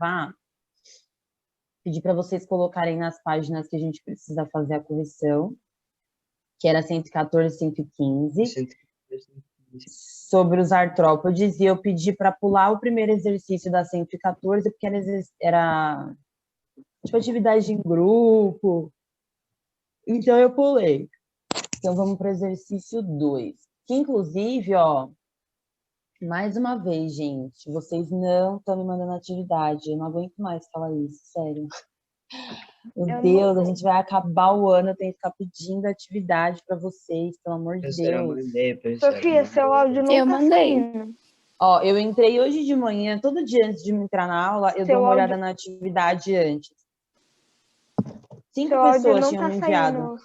participar, pedir para vocês colocarem nas páginas que a gente precisa fazer a correção, que era 114 e 115. 115. Sobre os artrópodes, e eu pedi para pular o primeiro exercício da 114, porque era tipo atividade em grupo, então eu pulei. Então vamos para o exercício 2, que inclusive, ó, mais uma vez, gente, vocês não estão me mandando atividade, eu não aguento mais falar isso, sério. Meu Deus, a gente vai acabar o ano, eu tenho que ficar pedindo atividade para vocês, pelo amor de Deus. Sofia, seu áudio não tá saindo. Ó, eu entrei hoje de manhã, todo dia antes de entrar na aula, eu dou uma olhada na atividade antes. 5 pessoas tinham me enviado.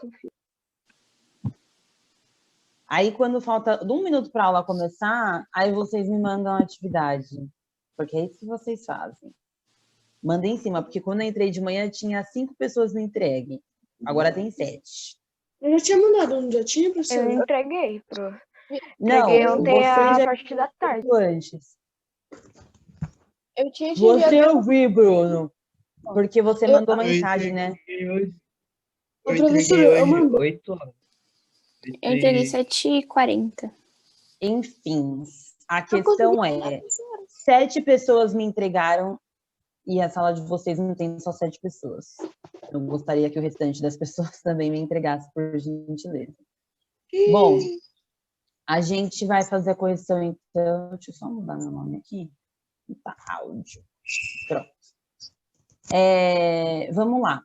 Aí, quando falta 1 minuto para a aula começar, aí vocês me mandam a atividade. Porque é isso que vocês fazem. Mandem em cima, porque quando eu entrei de manhã, tinha 5 pessoas no entregue. Agora tem 7. Eu já tinha mandado, não já tinha, professor? Eu entreguei, pro. Não, entreguei ontem a já partir da tarde. Antes. Eu tinha te Você eu vi, Bruno. Porque você mandou mensagem, né? Ô, professor, eu mandei. 8 horas. Eu entreguei 7h40. Enfim, a questão é, 7 pessoas me entregaram e a sala de vocês não tem só 7 pessoas. Eu gostaria que o restante das pessoas também me entregasse, por gentileza. Bom, a gente vai fazer a correção, então. Deixa eu só mudar meu nome aqui. Tá, áudio. Pronto. Vamos lá.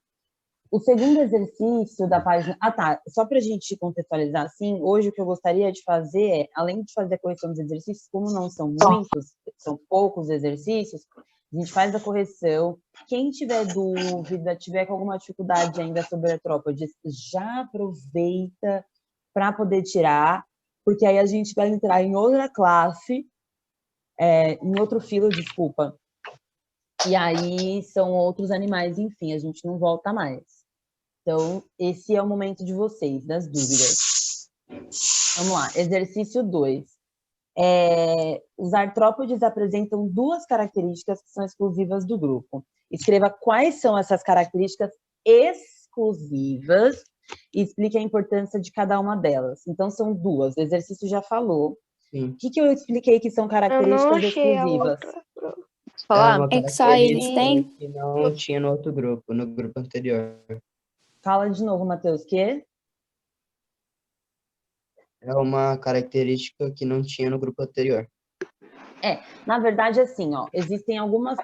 O segundo exercício da página... Ah, tá. Só para a gente contextualizar, assim, hoje o que eu gostaria de fazer é, além de fazer a correção dos exercícios, como não são muitos, são poucos exercícios, a gente faz a correção. Quem tiver dúvida, tiver com alguma dificuldade ainda sobre artrópodes, já aproveita para poder tirar, porque aí a gente vai entrar em outra classe, em outro filo, desculpa. E aí são outros animais, enfim, a gente não volta mais. Então, esse é o momento de vocês, das dúvidas. Vamos lá, exercício 2. Os artrópodes apresentam 2 características que são exclusivas do grupo. Escreva quais são essas características exclusivas e explique a importância de cada uma delas. Então, são 2. O exercício já falou. Sim. O que eu expliquei que são características exclusivas? Falar? É que só eles têm? Que não tinha no outro grupo, no grupo anterior. Fala de novo, Matheus, o quê? É uma característica que não tinha no grupo anterior. Na verdade, assim, ó, existem alguns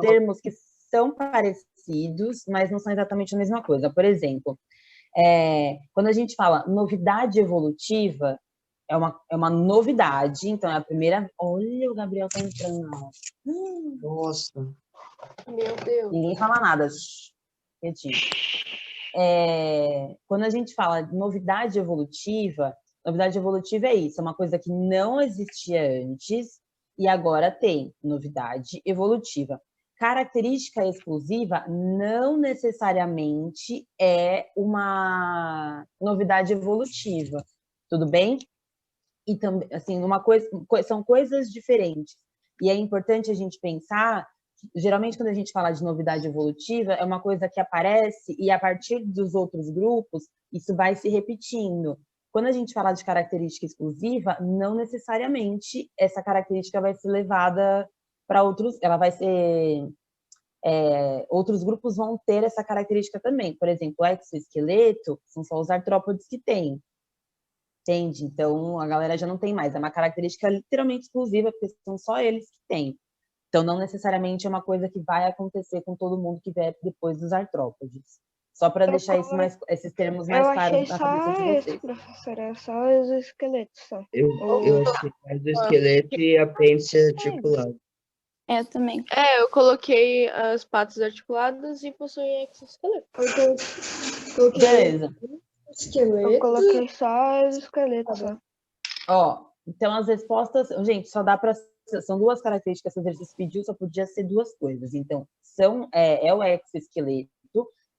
termos que são parecidos, mas não são exatamente a mesma coisa. Por exemplo, quando a gente fala novidade evolutiva, é uma novidade, então é a primeira... Olha, o Gabriel tá entrando na aula. Nossa. Meu Deus. Ninguém fala nada. Quietinho. Quando a gente fala de novidade evolutiva é isso, é uma coisa que não existia antes e agora tem novidade evolutiva. Característica exclusiva não necessariamente é uma novidade evolutiva, tudo bem? E também, assim, são coisas diferentes. E é importante a gente pensar, geralmente quando a gente fala de novidade evolutiva, é uma coisa que aparece e a partir dos outros grupos, isso vai se repetindo. Quando a gente fala de característica exclusiva, não necessariamente essa característica vai ser levada para outros, ela vai ser... outros grupos vão ter essa característica também. Por exemplo, o exoesqueleto são só os artrópodes que têm. Entende? Então, a galera já não tem mais. É uma característica literalmente exclusiva, porque são só eles que têm. Então, não necessariamente é uma coisa que vai acontecer com todo mundo que vier depois dos artrópodes. Só para deixar esses termos mais claros na cabeça de vocês. Esse, professor, é só o exoesqueleto, só. Eu achei mais o esqueleto e apêndice articulado. Eu também. Eu coloquei as patas articuladas e possui exoesqueleto. Beleza. Eu coloquei só o esqueleto, só. Ó, então as respostas... Gente, só dá para... São 2 características que o exercício pediu, só podia ser 2 coisas. Então, é o exoesqueleto.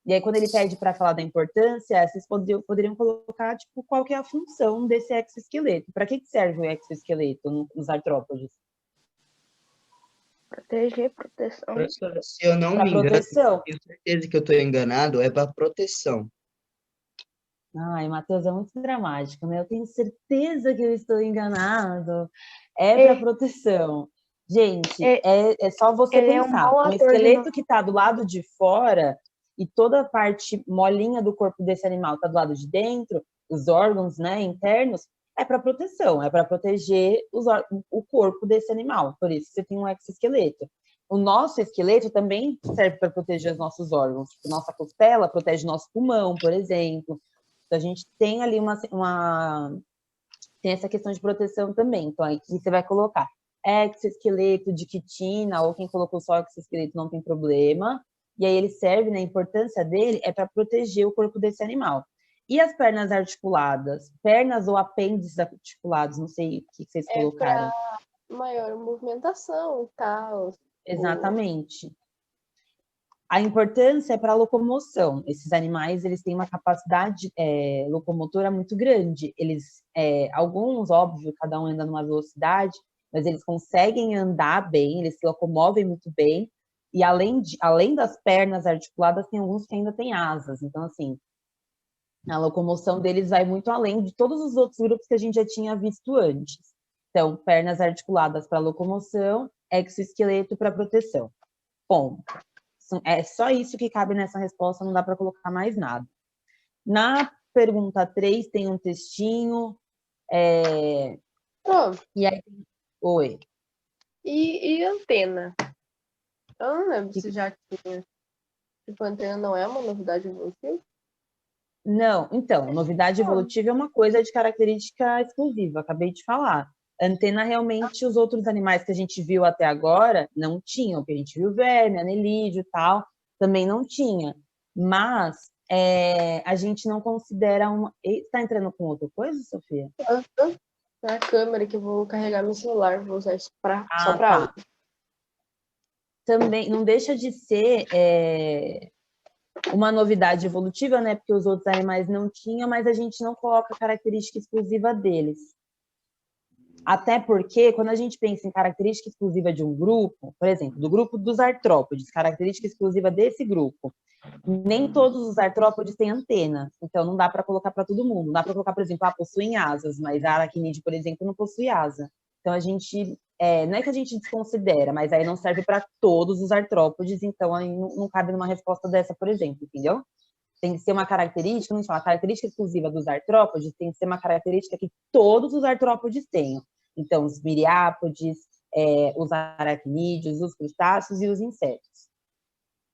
E aí, quando ele pede para falar da importância, vocês poderiam colocar, tipo, qual que é a função desse exoesqueleto. Para que serve o exoesqueleto nos artrópodes? Proteger, proteção. Professora, se eu não Para me engano, proteção. tenho certeza que eu estou enganado, é para proteção. Ai, Matheus, é muito dramático, né? Eu tenho certeza que eu estou enganado. É para proteção. Gente, é só você ele é um pensar. bom Um ator de esqueleto que está do lado de fora e toda a parte molinha do corpo desse animal está do lado de dentro, os órgãos, né, internos, é para proteção, é para proteger o corpo desse animal. Por isso você tem um exoesqueleto. O nosso esqueleto também serve para proteger os nossos órgãos. Tipo, nossa costela protege nosso pulmão, por exemplo. Então, a gente tem ali tem essa questão de proteção também. Então, aí você vai colocar exoesqueleto de quitina, ou quem colocou só exoesqueleto não tem problema. E aí ele serve, né, a importância dele é para proteger o corpo desse animal. E as pernas articuladas? Pernas ou apêndices articulados? Não sei o que vocês colocaram. Para maior movimentação e tal. Exatamente. A importância é para a locomoção. Esses animais, eles têm uma capacidade locomotora muito grande. Eles, alguns, óbvio, cada um anda numa velocidade, mas eles conseguem andar bem, eles se locomovem muito bem. E além das pernas articuladas, tem alguns que ainda têm asas. Então, assim, a locomoção deles vai muito além de todos os outros grupos que a gente já tinha visto antes. Então, pernas articuladas para locomoção, exoesqueleto para proteção. Ponto. É só isso que cabe nessa resposta, não dá para colocar mais nada. Na pergunta 3 tem um textinho. E aí, oi. E antena? Eu não lembro se já tinha. Tipo, antena não é uma novidade evolutiva? Não, então, novidade evolutiva é uma coisa de característica exclusiva, acabei de falar. Antena, realmente, os outros animais que a gente viu até agora não tinham, porque a gente viu verme, anelídeo e tal, também não tinha. Mas a gente não considera uma... Está entrando com outra coisa, Sofia? É a câmera que eu vou carregar meu celular, vou usar isso só para tá. áudio. Também não deixa de ser uma novidade evolutiva, né? Porque os outros animais não tinham, mas a gente não coloca característica exclusiva deles. Até porque, quando a gente pensa em característica exclusiva de um grupo, por exemplo, do grupo dos artrópodes, característica exclusiva desse grupo, nem todos os artrópodes têm antena, então não dá para colocar para todo mundo. Não dá para colocar, por exemplo, possuem asas, mas a aracnídeo, por exemplo, não possui asa. Então a gente, não é que a gente desconsidera, mas aí não serve para todos os artrópodes, então aí não cabe numa resposta dessa, por exemplo, entendeu? Tem que ser uma característica, não fala, a característica exclusiva dos artrópodes tem que ser uma característica que todos os artrópodes tenham. Então, os miriápodes, os aracnídeos, os crustáceos e os insetos.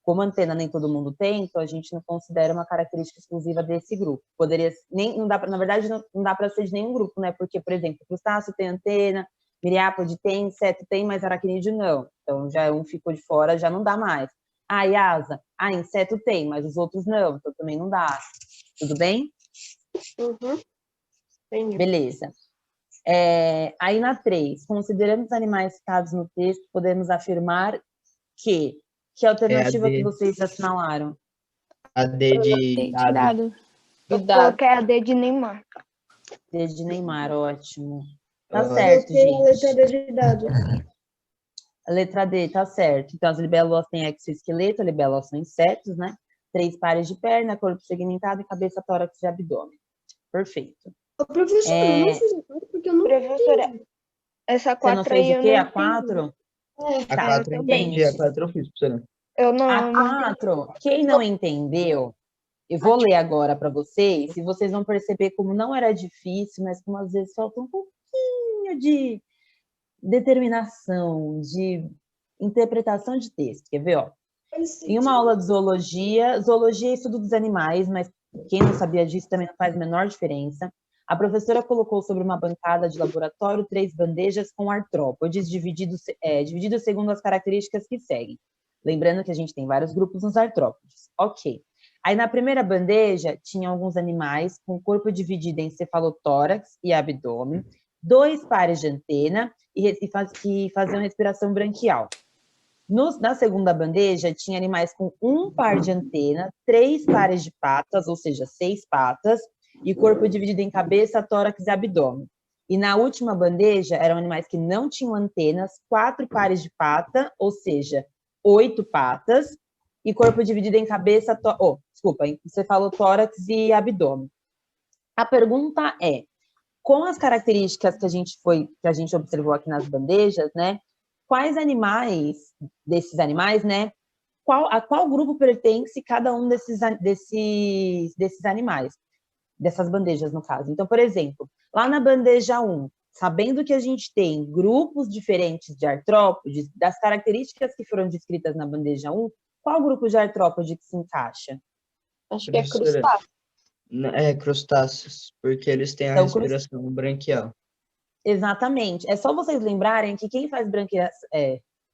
Como antena nem todo mundo tem, então a gente não considera uma característica exclusiva desse grupo. Poderia não dá pra, na verdade, não dá para ser de nenhum grupo, né? Porque, por exemplo, crustáceo tem antena, miriápode tem, inseto tem, mas aracnídeo não. Então, já um ficou de fora, já não dá mais. E asa? Inseto tem, mas os outros não, então também não dá. Tudo bem? Uhum. Entendi. Beleza. Aí na 3, considerando os animais citados no texto, podemos afirmar que alternativa que vocês assinalaram? A D de dado. Eu coloquei a D de Neymar. D de Neymar, ótimo. Tá certo, gente. A letra D de dado. A letra D, tá certo. Então, as libélulas têm exoesqueleto, as libélulas são insetos, né? 3 pares de perna, corpo segmentado e cabeça, tórax e abdômen. Perfeito. Ô, professora, eu não fiz a 4 porque eu não Professora, essa 4 Você não fez aí o quê? Eu A 4? A 4 eu entendi, a 4 eu fiz, professora. Eu não. A 4, quem não entendeu, eu vou ler agora para vocês, e vocês vão perceber como não era difícil, mas como às vezes falta um pouquinho de determinação, de interpretação de texto. Quer ver, ó? Em uma aula de zoologia é estudo dos animais, mas quem não sabia disso também não faz a menor diferença. A professora colocou sobre uma bancada de laboratório 3 bandejas com artrópodes, divididos segundo as características que seguem. Lembrando que a gente tem vários grupos nos artrópodes. Ok. Aí na primeira bandeja tinha alguns animais com o corpo dividido em cefalotórax e abdômen, 2 pares de antena e faziam respiração branquial. Na segunda bandeja, tinha animais com 1 par de antena, 3 pares de patas, ou seja, 6 patas, e corpo dividido em cabeça, tórax e abdômen. E na última bandeja eram animais que não tinham antenas, 4 pares de pata, ou seja, 8 patas, e corpo dividido em cabeça, cefalotórax e abdômen. A pergunta é, com as características que a gente observou aqui nas bandejas, né? Quais desses animais, né? A qual grupo pertence cada um desses animais? Dessas bandejas, no caso. Então, por exemplo, lá na bandeja 1, sabendo que a gente tem grupos diferentes de artrópodes, das características que foram descritas na bandeja 1, qual grupo de artrópode que se encaixa? Acho que é Professora, crustáceo. crustáceos, porque eles têm a Então, respiração branquial. Exatamente. É só vocês lembrarem que quem faz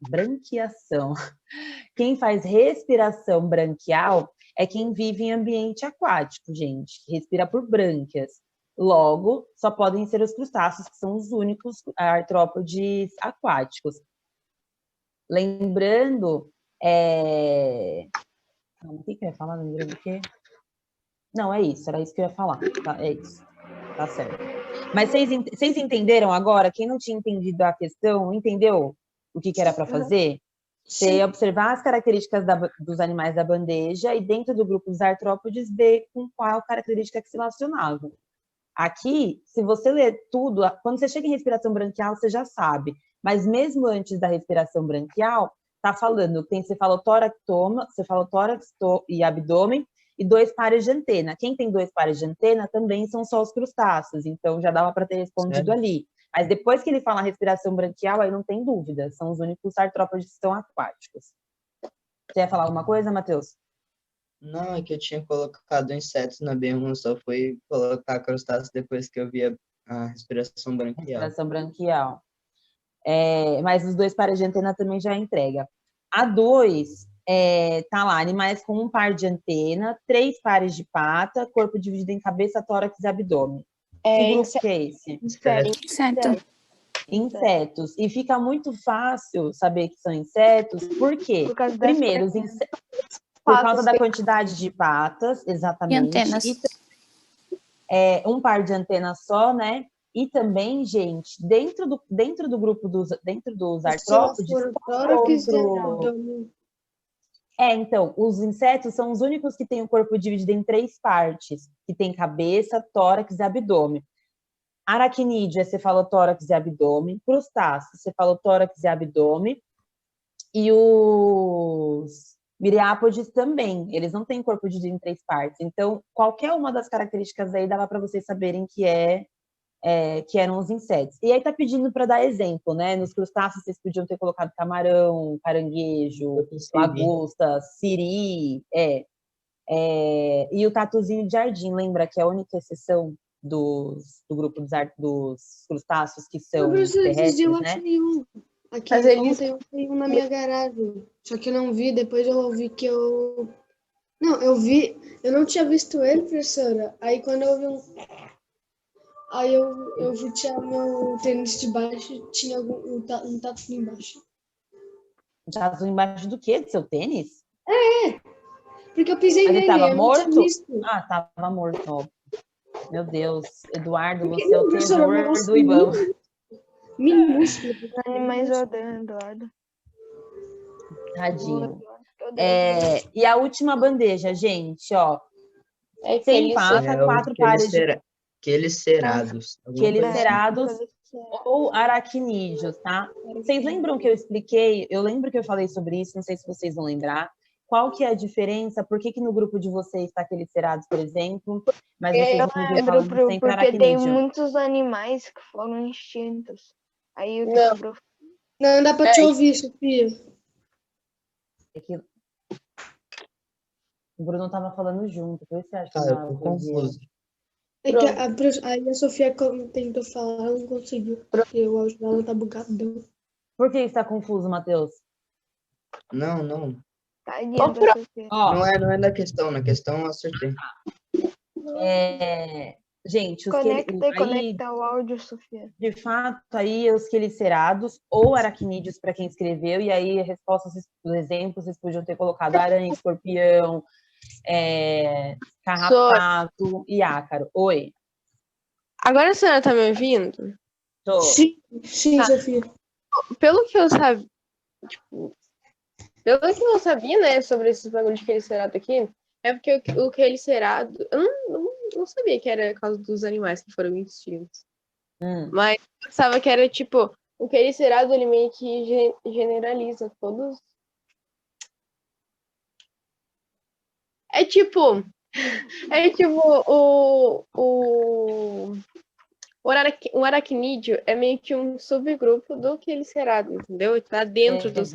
branquiação, quem faz respiração branquial é quem vive em ambiente aquático, gente, que respira por brânquias. Logo, só podem ser os crustáceos, que são os únicos artrópodes aquáticos. Lembrando... Não, o que eu ia falar? Lembrando o quê? Não, é isso, era isso que eu ia falar. Tá, é isso. Tá certo. Mas vocês entenderam agora? Quem não tinha entendido a questão, entendeu o que era para fazer? Você ia observar as características dos animais da bandeja e dentro do grupo dos artrópodes ver com qual característica que se relacionavam. Aqui, se você ler tudo, quando você chega em respiração branquial, você já sabe. Mas mesmo antes da respiração branquial, tá falando que tem cefalotórax e abdômen e 2 pares de antena. Quem tem 2 pares de antena também são só os crustáceos, então já dava para ter respondido ali. Mas depois que ele fala respiração branquial, aí não tem dúvida, são os únicos artrópodes que estão aquáticos. Você ia falar alguma coisa, Matheus? Não, é que eu tinha colocado insetos na B1, só foi colocar crustáceos depois que eu vi a respiração branquial. Respiração branquial. Mas os 2 pares de antena também já entrega. A 2, tá lá, animais com 1 par de antena, 3 pares de pata, corpo dividido em cabeça, tórax e abdômen. Que grupo que é esse? Inseto. Insetos. E fica muito fácil saber que são insetos, por quê? Por causa das Primeiro, por causa da quantidade de patas, exatamente. E antenas. 1 par de antena só, né? E também, gente, dentro do grupo dos artrópodes, então, os insetos são os únicos que têm o corpo dividido em 3 partes, que tem cabeça, tórax e abdômen. Aracnídeo é cefalotórax e abdômen, crustáceo, cefalotórax e abdômen, e os miriápodes também, eles não têm corpo dividido em 3 partes. Então, qualquer uma das características aí dava para vocês saberem que eram os insetos. E aí tá pedindo para dar exemplo, né? Nos crustáceos vocês podiam ter colocado camarão, caranguejo, lagosta, siri, e o tatuzinho de jardim, lembra que é a única exceção do grupo dos crustáceos que são terrestres, né? Aqui ontem eu tenho um na minha garagem, só que eu não vi, depois eu ouvi que eu... Não, eu vi, eu não tinha visto ele, professora, aí quando eu vi Aí eu fui tirar meu tênis de baixo, tinha um tatu embaixo. Um tatu embaixo do quê? Do seu tênis? Porque eu pisei Mas nele, ele tava eu não morto? tinha visto. Ah, tava morto, ó. Meu Deus, Eduardo, Porque você é o não, professora, terror nossa, do Ibão. Minúsculo. Animais odando. Tadinho. E a última bandeja, gente, ó. Sem pata, 4 pares de... Quelicerados. Quelicerados ou aracnídeos, tá? Vocês lembram que eu expliquei? Eu lembro que eu falei sobre isso, não sei se vocês vão lembrar. Qual que é a diferença? Por que no grupo de vocês está quelicerados, por exemplo, mas vocês Eu vão ver lembro, falando sempre porque tem aracnídeo? muitos animais que foram extintos. Aí o Não. Não dá pra te ouvir, Sofia. O Bruno estava falando junto, por isso você acha que Eu não tô confuso. É que aí a Sofia tentou falar, ela não conseguiu, porque o áudio dela tá bugadão. Por que está confuso, Matheus? Não. Tadinha da Sofia. Ó, Não é na questão eu acertei. gente, Conecta o áudio, Sofia. de fato, aí os quelicerados ou aracnídeos para quem escreveu, e aí a resposta dos exemplos vocês podiam ter colocado aranha, escorpião, carrapato e ácaro. Oi. Agora a senhora tá me ouvindo? Tô. Sim, Tá. Sofia. Pelo que eu sabia, tipo, pelo que eu sabia, né, sobre esses bagulho de quelicerato aqui, é porque o quelicerato, eu não sabia que era por causa dos animais que foram extintos. Mas eu pensava que era, tipo, o quelicerato, ele meio que generaliza todos. É tipo o aracnídeo é meio que um subgrupo do quelicerato, entendeu? Tá dentro dos...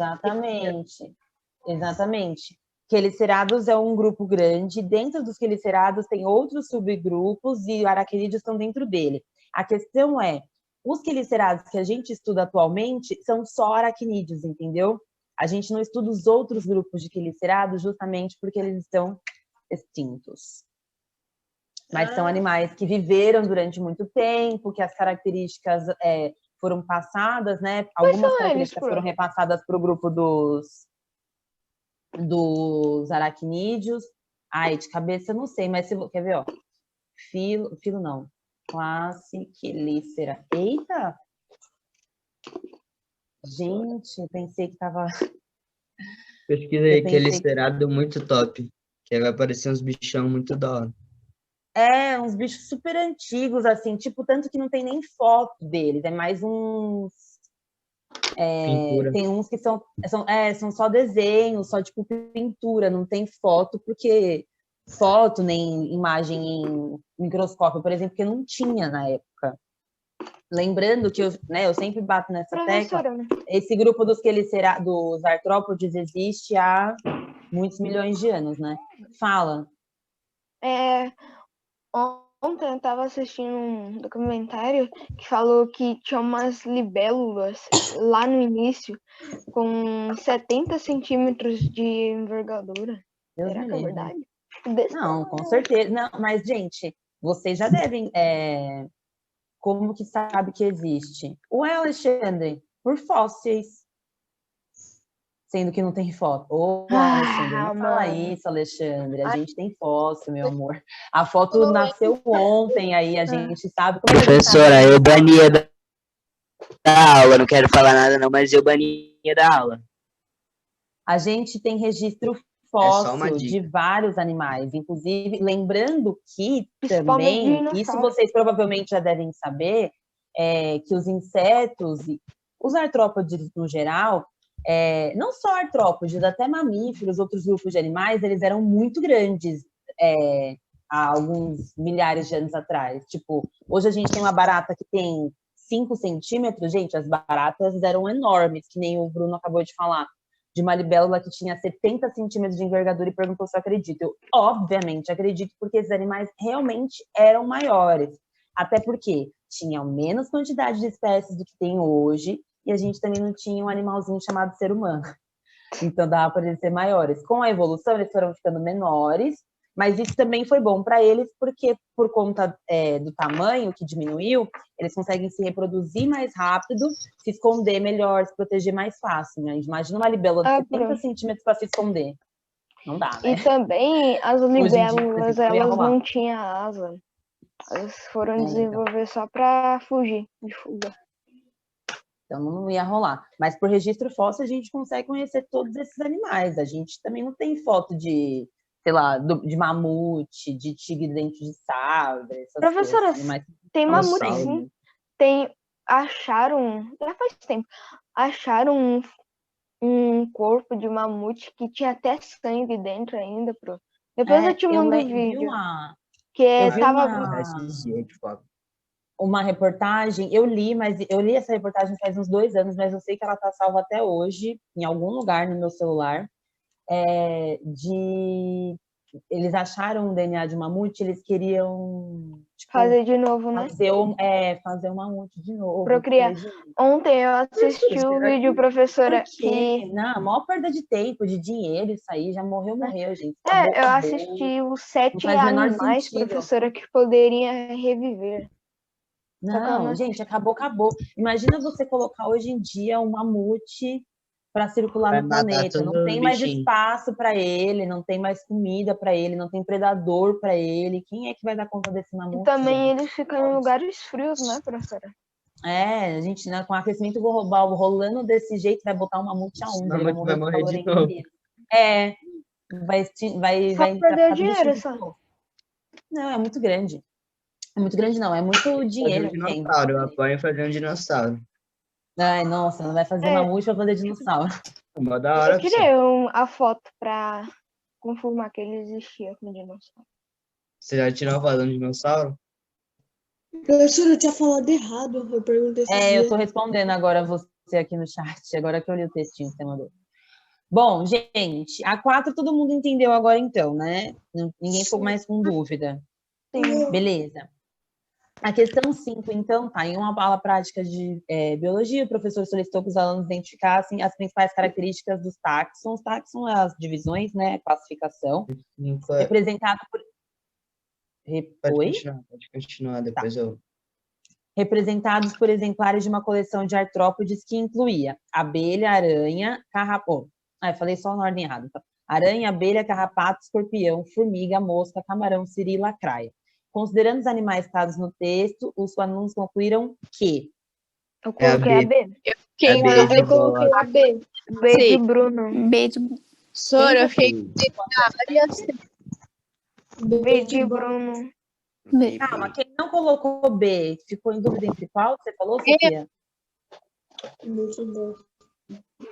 Exatamente. Quelicerados é um grupo grande, dentro dos quelicerados tem outros subgrupos e aracnídeos estão dentro dele. A questão é, os quelicerados que a gente estuda atualmente são só aracnídeos, entendeu? A gente não estuda os outros grupos de quelicerados justamente porque eles estão extintos. Mas são animais que viveram durante muito tempo, que as características foram passadas, né? Algumas características foram repassadas para o grupo dos aracnídeos. Ai, de cabeça eu não sei, mas se quer ver, ó. Filo não. Classe quelícera. Eita! Gente, pensei que tava... Pesquisa aí, quelicerado muito top. Que vai aparecer uns bichão muito da hora. Uns bichos super antigos, assim, tipo, tanto que não tem nem foto deles, é mais uns... Pintura. Tem uns que são só desenhos, só tipo pintura, não tem foto, porque foto nem imagem em microscópio, por exemplo, que não tinha na época. Lembrando que eu sempre bato nessa tecla, esse grupo dos artrópodes existe há muitos milhões de anos, né? Fala. Ontem eu estava assistindo um documentário que falou que tinha umas libélulas lá no início com 70 centímetros de envergadura. Será que é verdade? Não, com certeza. Não, mas, gente, vocês já devem... Como que sabe que existe? Ué, Alexandre, por fósseis. Sendo que não tem foto. Alexandre, não fala isso, Alexandre. A gente tem fóssil, meu amor. A foto nasceu ontem, aí a gente sabe... Professora, eu bania da aula. Não quero falar nada não, mas eu bania da aula. A gente tem registro fóssil de vários animais. Inclusive, lembrando que também, isso vocês provavelmente já devem saber, que os insetos, os artrópodes no geral... não só artrópodes, até mamíferos, outros grupos de animais, eles eram muito grandes há alguns milhares de anos atrás. Tipo, hoje a gente tem uma barata que tem 5 centímetros, gente, as baratas eram enormes, que nem o Bruno acabou de falar, de uma libélula que tinha 70 centímetros de envergadura e perguntou se eu acredito. Eu, obviamente, acredito, porque esses animais realmente eram maiores. Até porque tinham menos quantidade de espécies do que tem hoje, e a gente também não tinha um animalzinho chamado ser humano. Então, dava para eles ser maiores. Com a evolução, eles foram ficando menores, mas isso também foi bom para eles, porque por conta do tamanho que diminuiu, eles conseguem se reproduzir mais rápido, se esconder melhor, se proteger mais fácil. Né? Imagina uma libélula de 70 centímetros para se esconder. Não dá, né? E também as libélulas, elas não tinham asa. Elas foram desenvolver só para fugir de fuga. Então, não ia rolar. Mas por registro fóssil, a gente consegue conhecer todos esses animais. A gente também não tem foto de, sei lá, de mamute, de tigre dente de sabre, essas Professora, coisas. Mas tem mamute, sim. Acharam, já faz tempo, acharam um corpo de mamute que tinha até sangue dentro ainda, pro. Depois eu te mando o vídeo. Uma reportagem, eu li essa reportagem faz uns 2 anos, mas eu sei que ela está salva até hoje, em algum lugar no meu celular, eles acharam um DNA de mamute, eles queriam fazer de novo, né? Fazer um mamute de novo. Procriar. Ontem eu assisti o vídeo, professora, que... Não, a maior perda de tempo, de dinheiro, isso aí, já morreu, gente. Eu assisti os 7 animais, professora, que poderia reviver. Não, gente, acabou. Imagina você colocar hoje em dia um mamute para circular no planeta. Não tem mais espaço para ele, não tem mais comida para ele, não tem predador para ele. Quem é que vai dar conta desse mamute? E também eles ficam em lugares frios, né, professora? A gente, né, com o aquecimento global rolando desse jeito, vai botar uma multa O ele vai mamute vai morrer por de calor novo. mesmo. Vai Só perder fazer dinheiro, xixi só. de novo. Não, é muito grande. É muito grande, não. É muito dinheiro. Fazer um dinossauro, eu apoio fazer um dinossauro. Ai, nossa, não vai fazer mamute pra fazer dinossauro. Mó da hora, Eu queria a foto pra confirmar que ele existia como dinossauro. Você já tirou a foto de um dinossauro? Professora, eu tinha falado errado. Eu perguntei esses Eu dias. tô respondendo agora você aqui no chat, agora que eu li o textinho que você mandou. Bom, gente, a 4 todo mundo entendeu agora então, né? Ninguém ficou mais com dúvida. Sim. Beleza. A questão 5, então, tá em uma aula prática de biologia, o professor solicitou que os alunos identificassem as principais características dos táxons. Táxon é as divisões, né? Classificação. Representado por... Pode continuar, depois eu... Representados por exemplares de uma coleção de artrópodes que incluía abelha, aranha, carrapato. Eu falei só na ordem errada. Então. Aranha, abelha, carrapato, escorpião, formiga, mosca, camarão, siri e lacraia. Considerando os animais citados no texto, os alunos concluíram que... Eu coloquei a B. Eu coloquei a B. B de Bruno. B de Sora, eu fiquei B de Bruno. B. Calma, quem não colocou B, ficou em dúvida entre qual? Você falou, Sofia? Muito bom.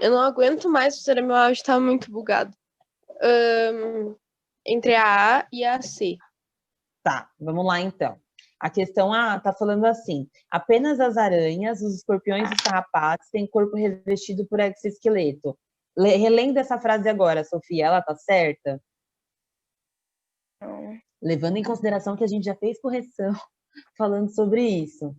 Eu não aguento mais, professora, meu áudio tá muito bugado. Entre a A e a C. Tá, vamos lá então. A questão A tá falando assim: apenas as aranhas, os escorpiões e os carrapatos têm corpo revestido por exoesqueleto. Relendo essa frase agora, Sofia, ela tá certa? Não. Levando em consideração que a gente já fez correção falando sobre isso.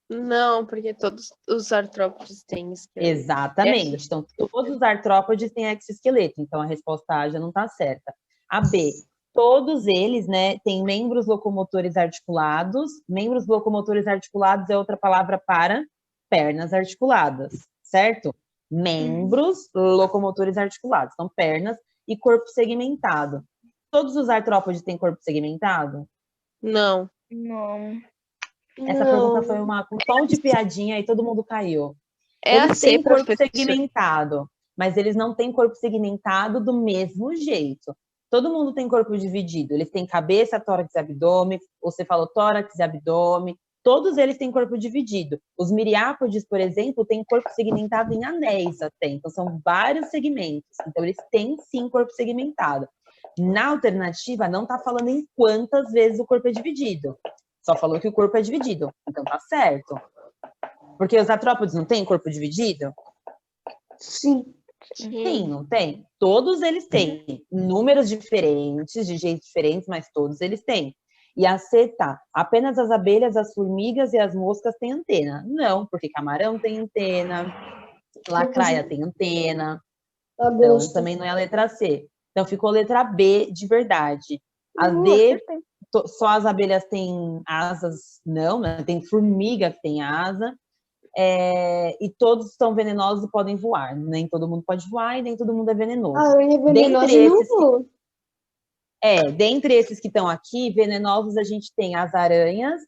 Não, porque todos os artrópodes têm esqueleto. Exatamente. Então, todos os artrópodes têm exoesqueleto. Então, a resposta A já não está certa. A B, todos eles, né, têm membros locomotores articulados. Membros locomotores articulados é outra palavra para pernas articuladas, certo? Membros locomotores articulados. Então, pernas e corpo segmentado. Todos os artrópodes têm corpo segmentado? Não. Não. Essa pergunta foi com tom de piadinha e todo mundo caiu. É Eles a C, têm corpo professora. segmentado, mas eles não têm corpo segmentado do mesmo jeito. Todo mundo tem corpo dividido. Eles têm cabeça, tórax e abdômen. Você falou tórax e abdômen. Todos eles têm corpo dividido. Os miriápodes, por exemplo, têm corpo segmentado em anéis até. Então, são vários segmentos. Então, eles têm, sim, corpo segmentado. Na alternativa, não está falando em quantas vezes o corpo é dividido. Só falou que o corpo é dividido. Então, tá certo. Porque os artrópodes não têm corpo dividido? Sim. Sim, não tem? Todos eles têm. Números diferentes, de jeitos diferentes, mas todos eles têm. E a C tá. Apenas as abelhas, as formigas e as moscas têm antena. Não, porque camarão tem antena, lacraia tem antena. Então, também não é a letra C. Então, ficou a letra B de verdade. A D, só as abelhas têm asas? Não, né? Tem formiga que tem asa. E todos são venenosos e podem voar. Nem todo mundo pode voar e nem todo mundo é venenoso. A aranha é venenosa e não voa. Dentre esses que estão aqui, venenosos a gente tem as aranhas,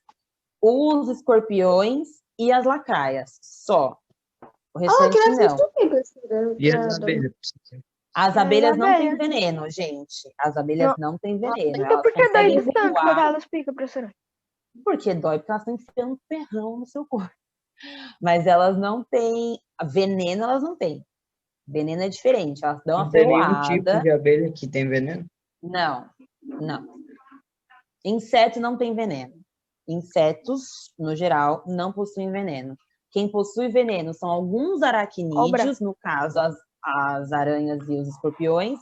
os escorpiões e as lacraias. Só. O restante não. E as abelhas? As abelhas não têm veneno, gente. As abelhas não têm veneno. Então Elas por que dói conseguem tanto voar. quando elas picam, professora? Porque dói, porque elas estão enfiando ferrão no seu corpo. Mas elas não têm... Veneno, elas não têm. Veneno é diferente. Elas dão uma Não tem nenhum ferroada. tipo de abelha que tem veneno? Não. Inseto não tem veneno. Insetos, no geral, não possuem veneno. Quem possui veneno são alguns aracnídeos, no caso, as aranhas e os escorpiões,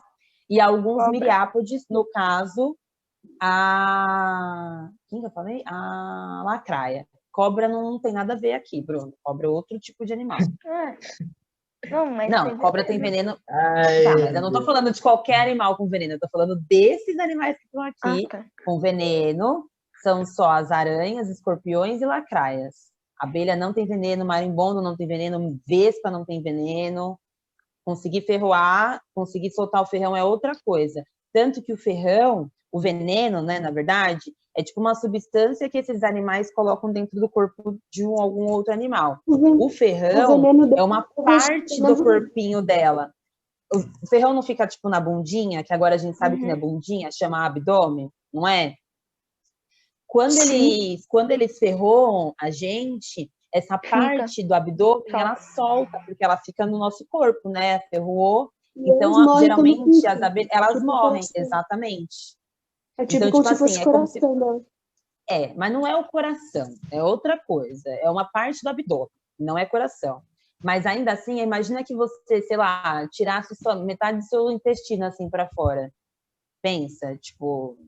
e alguns miriápodes, no caso, quem que eu falei? A lacraia. Cobra não tem nada a ver aqui, Bruno. Cobra é outro tipo de animal. Não, cobra tem veneno. Ai, Tá, mas eu não tô falando de qualquer animal com veneno, eu tô falando desses animais que estão aqui com veneno. São só as aranhas, escorpiões e lacraias. Abelha não tem veneno, marimbondo não tem veneno, vespa não tem veneno. Conseguir ferroar, conseguir soltar o ferrão é outra coisa. Tanto que o ferrão, O veneno, né, na verdade, é tipo uma substância que esses animais colocam dentro do corpo de algum outro animal. O ferrão é uma parte do corpinho dela. O ferrão não fica, tipo, na bundinha, que agora a gente sabe que na bundinha chama abdômen, não é? Quando eles ferroam a gente, essa parte do abdômen, ela solta, porque ela fica no nosso corpo, né? Ferroou. Então, geralmente, as abelhas, elas morrem, exatamente. É tipo então, como se fosse coração, né? Mas não é o coração, é outra coisa. É uma parte do abdômen, não é coração. Mas ainda assim, imagina que você, sei lá, tirasse metade do seu intestino assim para fora. Pensa, tipo,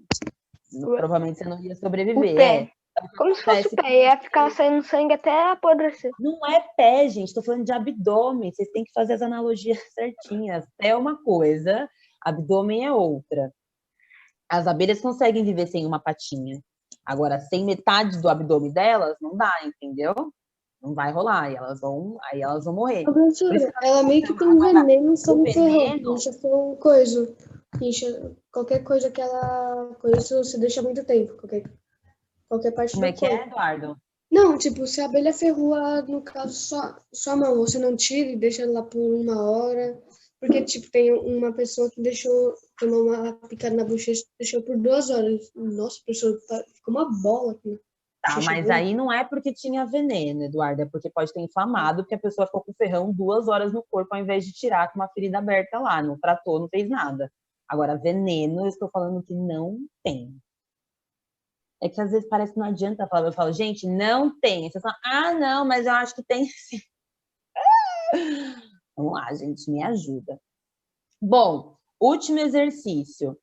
provavelmente você não ia sobreviver. O pé. Como se fosse o pé, ia ficar saindo sangue até apodrecer. Não é pé, gente, estou falando de abdômen. Vocês têm que fazer as analogias certinhas. Pé é uma coisa, abdômen é outra. As abelhas conseguem viver sem uma patinha. Agora, sem metade do abdômen delas, não dá, entendeu? Não vai rolar, aí elas vão morrer. Ela meio que tem um veneno como ferrão. Incha foi coisa. Incha, qualquer coisa que ela coisa, se deixa muito tempo. Qualquer parte Como do é que corpo. é, Eduardo? Não, tipo, se a abelha ferrua, no caso, sua mão, você não tira e deixa ela por 1 hora. Porque, tipo, tem uma pessoa que tomou uma picada na bochecha, deixou por 2 horas. Nossa, a pessoa ficou uma bola aqui. Tá, mas aí não é porque tinha veneno, Eduardo, é porque pode ter inflamado, porque a pessoa ficou com o ferrão 2 horas no corpo, ao invés de tirar com uma ferida aberta lá, não tratou, não fez nada. Agora, veneno, eu estou falando que não tem. É que às vezes parece que não adianta falar, eu falo, gente, não tem. Você fala, não, mas eu acho que tem sim. Vamos lá, gente, me ajuda. Bom, último exercício.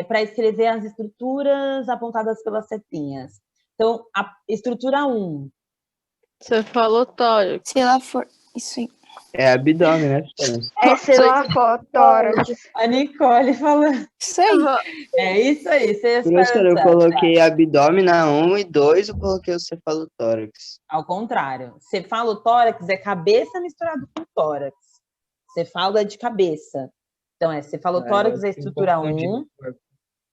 Para escrever as estruturas apontadas pelas setinhas. Então, a estrutura 1. Você falou tórax. Se ela for. Isso aí. É abdômen, né? É celofotórax. A Nicole falando. Isso aí. É isso aí. Professor, eu coloquei abdômen na 1 e 2, eu coloquei o cefalotórax. Ao contrário. Cefalotórax é cabeça misturado com tórax. Cefalo é de cabeça. Então, cefalotórax é a estrutura 1.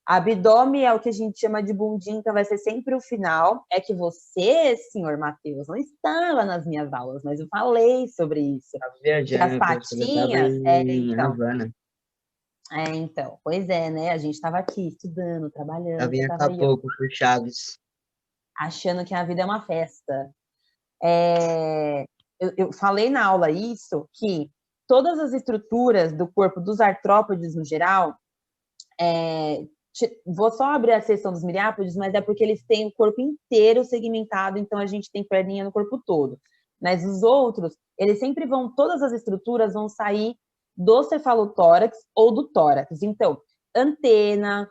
Abdômen é o que a gente chama de bundinha, então vai ser sempre o final. É que você, senhor Matheus, não estava nas minhas aulas, mas eu falei sobre isso. Tava viajando, as patinhas... então. Pois é, né? A gente estava aqui estudando, trabalhando. Tava em Acapulco por Chaves. Achando que a vida é uma festa. Eu falei na aula isso, que todas as estruturas do corpo dos artrópodes no geral... Vou só abrir a seção dos miriápodes, mas é porque eles têm o corpo inteiro segmentado, então a gente tem perninha no corpo todo. Mas os outros, eles sempre vão, todas as estruturas vão sair do cefalotórax ou do tórax. Então, antena,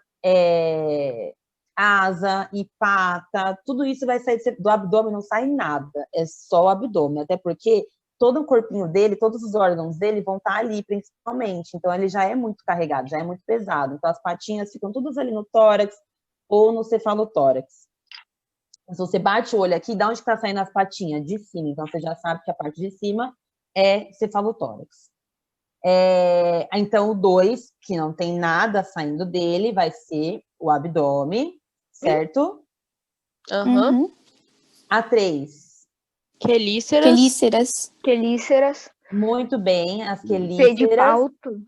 asa e pata, tudo isso vai sair do abdômen, não sai nada, é só o abdômen, até porque todo o corpinho dele, todos os órgãos dele vão estar ali, principalmente. Então, ele já é muito carregado, já é muito pesado. Então, as patinhas ficam todas ali no tórax ou no cefalotórax. Se você bate o olho aqui, de onde está saindo as patinhas? De cima. Então, você já sabe que a parte de cima é cefalotórax. Então, o 2, que não tem nada saindo dele, vai ser o abdômen, certo? Uhum. A 3. Quelíceras. Muito bem, as quelíceras. Pedipalpo.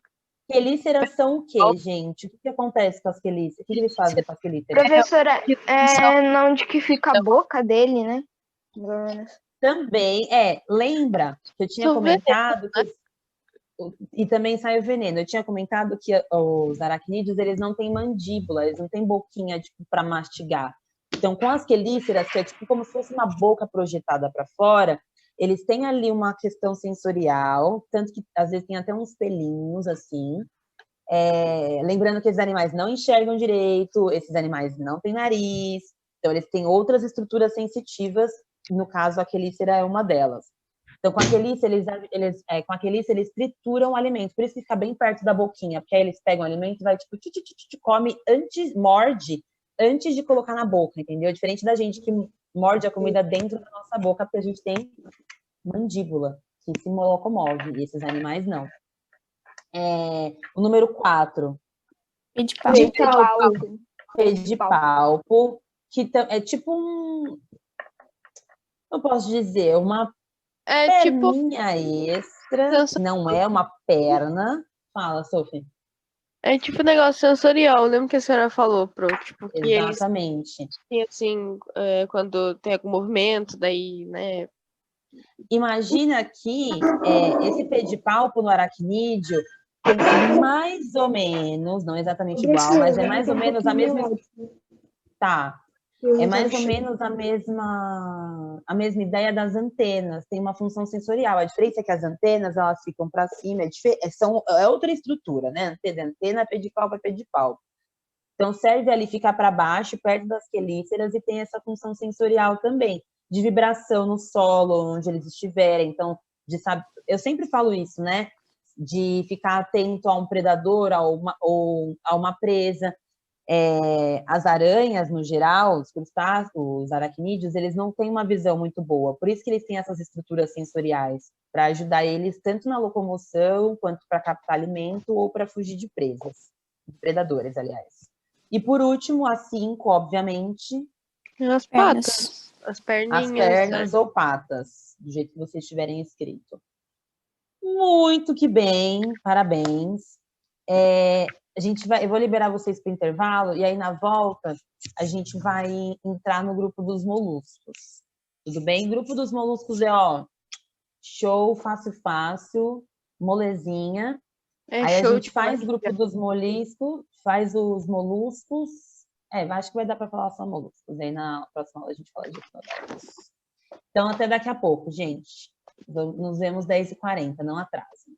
Quelíceras são o quê, gente? O que acontece com as quelíceras? O que eles fazem com as quelíceras? Professora, onde que fica a boca dele, né? Também, lembra que eu tinha comentado que... E também sai o veneno. Eu tinha comentado que os aracnídeos, eles não têm mandíbula, eles não têm boquinha, tipo, para mastigar. Então, com as quelíceras, que é tipo como se fosse uma boca projetada para fora, eles têm ali uma questão sensorial, tanto que às vezes tem até uns pelinhos, assim. Lembrando que esses animais não enxergam direito, esses animais não têm nariz, então eles têm outras estruturas sensitivas, no caso a quelícera é uma delas. Então, com a quelícera, eles trituram o alimento, por isso que fica bem perto da boquinha, porque aí eles pegam o alimento e vai, tipo, come morde antes de colocar na boca, entendeu? Diferente da gente que morde a comida dentro da nossa boca, porque a gente tem mandíbula, que se locomove, e esses animais não. O número 4. Pedipalpo. Pedipalpo, que é tipo eu posso dizer, uma É tipo, perninha extra, não é uma perna. Fala, Sophie. é tipo negócio sensorial. Lembra que a senhora falou, tipo, que eles Exatamente. têm assim, quando tem algum movimento, daí, né? Imagina que esse pedipalpo no aracnídeo tem mais ou menos, não exatamente igual, mas é mais ou menos a mesma. Tá. É mais ou menos a mesma ideia das antenas, tem uma função sensorial. A diferença é que as antenas, elas ficam para cima, é outra estrutura, né? Antena, pedipalpo é pedipalpo. Então, serve ali ficar para baixo, perto das quelíceras, e tem essa função sensorial também, de vibração no solo, onde eles estiverem. Então, eu sempre falo isso, né? De ficar atento a um predador, ou a uma presa. As aranhas, no geral, os crustáceos, os aracnídeos, eles não têm uma visão muito boa. Por isso que eles têm essas estruturas sensoriais, para ajudar eles tanto na locomoção, quanto para captar alimento ou para fugir de presas, predadores, aliás. E por último, as 5, obviamente, As patas, as perninhas. As pernas, né? Ou patas, do jeito que vocês tiverem escrito. Muito que bem, parabéns. Eu vou liberar vocês para o intervalo, e aí na volta a gente vai entrar no grupo dos moluscos. Tudo bem? Grupo dos moluscos show, fácil, molezinha. Aí a gente faz o grupo dos moluscos, faz os moluscos. Acho que vai dar para falar só moluscos. Aí na próxima aula a gente fala de todos. Então, até daqui a pouco, gente. Nos vemos 10h40, não atrasem.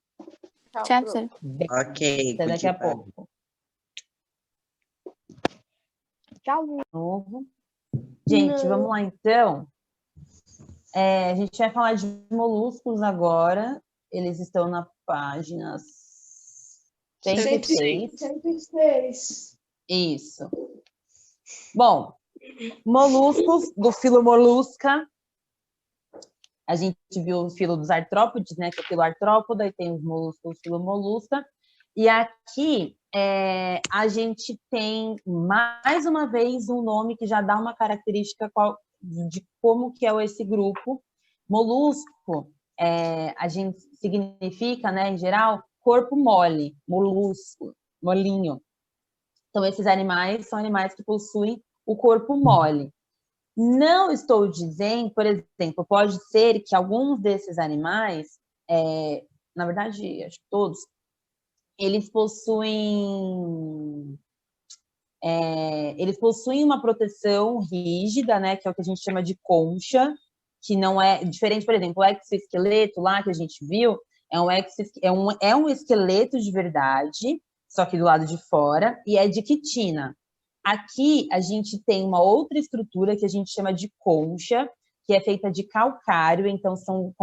Tchau, professora. Ok. Até daqui a pouco. Tchau. Gente, vamos lá então. A gente vai falar de moluscos agora. Eles estão na página 106. 106. Isso. Bom, moluscos do filo Molusca. A gente viu o filo dos artrópodes, né? Que é o filo artrópodo, aí tem os moluscos do filo Molusca. E aqui a gente tem, mais uma vez, um nome que já dá uma característica de como que é esse grupo. Molusco, a gente significa, né, em geral, corpo mole, molusco, molinho. Então, esses animais são animais que possuem o corpo mole. Não estou dizendo, por exemplo, pode ser que alguns desses animais, na verdade, acho que todos, eles possuem uma proteção rígida, né, que é o que a gente chama de concha, que não é diferente, por exemplo, o exoesqueleto lá que a gente viu, é um esqueleto de verdade, só que do lado de fora, e é de quitina. Aqui a gente tem uma outra estrutura que a gente chama de concha, que é feita de calcário, então são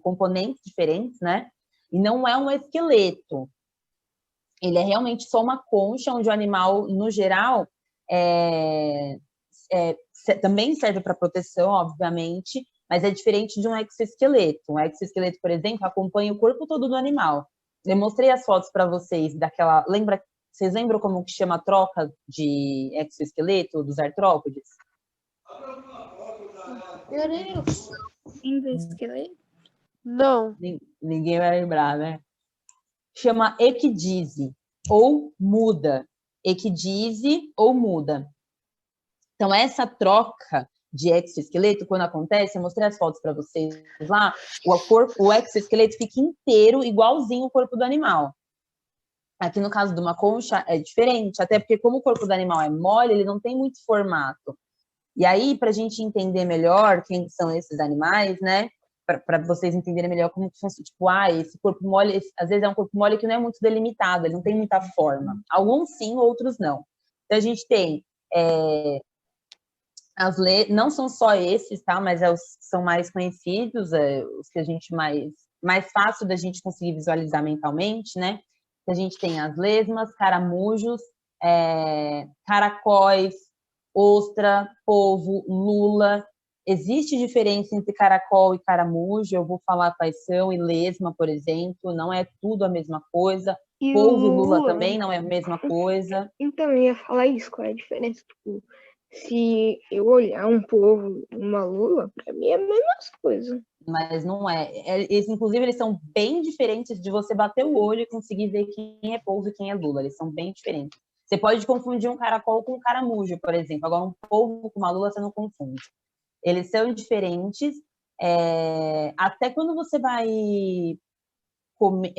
componentes diferentes, né? E não é um esqueleto. Ele é realmente só uma concha, onde o animal, no geral, também serve para proteção, obviamente, mas é diferente de um exoesqueleto. Um exoesqueleto, por exemplo, acompanha o corpo todo do animal. Eu mostrei as fotos para vocês daquela... Vocês lembram como que chama a troca de exoesqueleto dos artrópodes? Endosqueleto? Não. Ninguém vai lembrar, né? Chama equidise ou muda. Equidise ou muda. Então, essa troca de exoesqueleto, quando acontece, eu mostrei as fotos para vocês lá, o exoesqueleto fica inteiro, igualzinho o corpo do animal. Aqui no caso de uma concha é diferente, até porque como o corpo do animal é mole, ele não tem muito formato. E aí, para a gente entender melhor quem são esses animais, né? Para vocês entenderem melhor como que funciona, tipo, esse corpo mole, às vezes é um corpo mole que não é muito delimitado, ele não tem muita forma. Alguns sim, outros não. Então, a gente tem não são só esses, tá? Mas são mais conhecidos, os que a gente mais fácil da gente conseguir visualizar mentalmente, né? A gente tem as lesmas, caramujos, caracóis, ostra, polvo, lula. Existe diferença entre caracol e caramujo, eu vou falar quais são, e lesma, por exemplo, não é tudo a mesma coisa. E Polvo e o lula lula, também não é a mesma coisa. então, eu ia falar isso, qual é a diferença? Tipo, se eu olhar um polvo, uma lula, pra mim é a mesma coisa. Mas não é. Inclusive, eles são bem diferentes de você bater o olho e conseguir ver quem é polvo e quem é lula. Eles são bem diferentes. Você pode confundir um caracol com um caramujo, por exemplo. Agora, um polvo com uma lula, você não confunde. Eles são diferentes. Até quando você vai comer...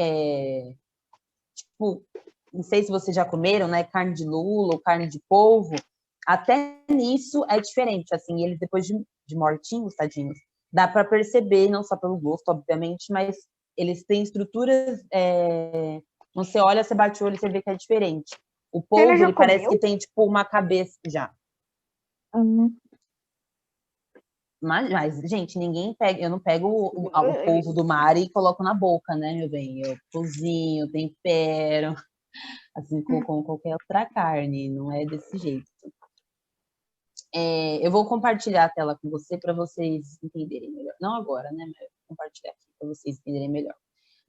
tipo, não sei se vocês já comeram, né? Carne de lula ou carne de polvo. Até nisso é diferente. Assim, eles depois de mortinhos, tadinhos, dá para perceber, não só pelo gosto, obviamente, mas eles têm estruturas. Você olha, você bate o olho e você vê que é diferente. O polvo, ele parece que tem tipo uma cabeça já. Mas, gente, ninguém pega. Eu não pego o polvo do mar e coloco na boca, né, meu bem? Eu cozinho, tempero, assim com qualquer outra carne. Não é desse jeito. Eu vou compartilhar a tela com você para vocês entenderem melhor. Não agora, né? Mas eu vou compartilhar aqui para vocês entenderem melhor.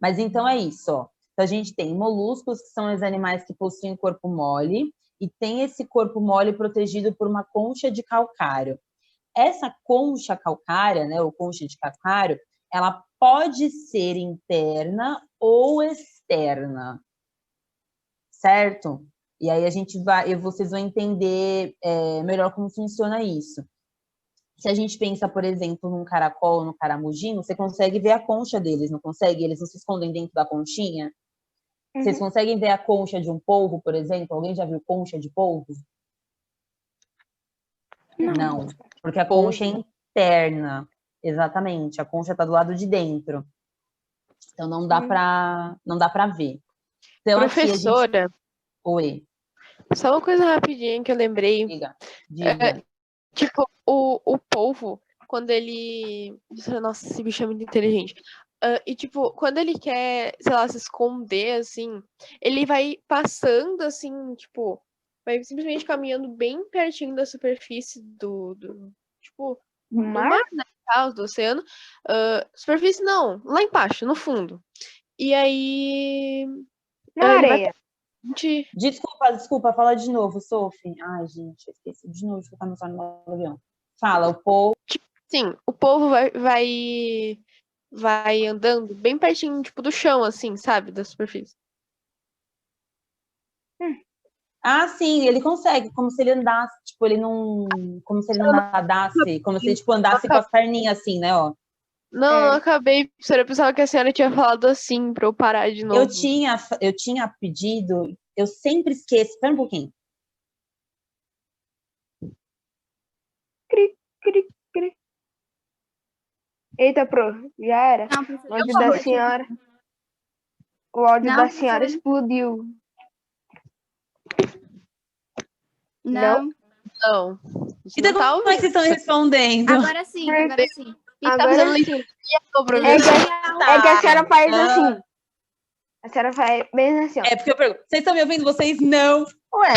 Mas então é isso, ó. Então, a gente tem moluscos, que são os animais que possuem corpo mole, e tem esse corpo mole protegido por uma concha de calcário. Essa concha calcária, né, ou concha de calcário, ela pode ser interna ou externa, certo? E aí vocês vão entender melhor como funciona isso. Se a gente pensa, por exemplo, num caracol, no caramujinho, você consegue ver a concha deles, não consegue? Eles não se escondem dentro da conchinha? Vocês conseguem ver a concha de um polvo, por exemplo? Alguém já viu concha de polvo? Não, porque a concha é interna. Exatamente, a concha está do lado de dentro. Então não dá para ver. Então, professora, Oi. Só uma coisa rapidinha que eu lembrei. Diga. Tipo, o polvo, quando ele... Nossa, esse bicho é muito inteligente. E, tipo, quando ele quer, sei lá, se esconder, assim, ele vai passando, assim, tipo... Vai simplesmente caminhando bem pertinho da superfície do mar, né, tal, do oceano. Superfície não, lá embaixo, no fundo. E aí... Na areia. Desculpa, fala de novo, Sophie. Ai, gente, eu esqueci de novo de colocar meu celular no avião. Fala, o polvo... Sim, o polvo vai andando bem pertinho, tipo, do chão, assim, sabe? Da superfície. Ah, sim, ele consegue, como se ele andasse, tipo, ele não... Como se ele não nadasse, como se ele, tipo, andasse com as perninhas assim, né, ó. Não, eu acabei. Eu pensava que a senhora tinha falado assim, pra eu parar de novo. Eu tinha pedido, eu sempre esqueço. Espera um pouquinho. Cri, cri, cri. Eita, pro, já era. O áudio da senhora. O áudio da senhora explodiu. Não. Então, como é que vocês estão respondendo? Agora sim, agora sim. Agora sim. É que a senhora faz assim. A senhora faz bem assim, ó. É porque eu pergunto, vocês estão me ouvindo? Vocês não? Ué.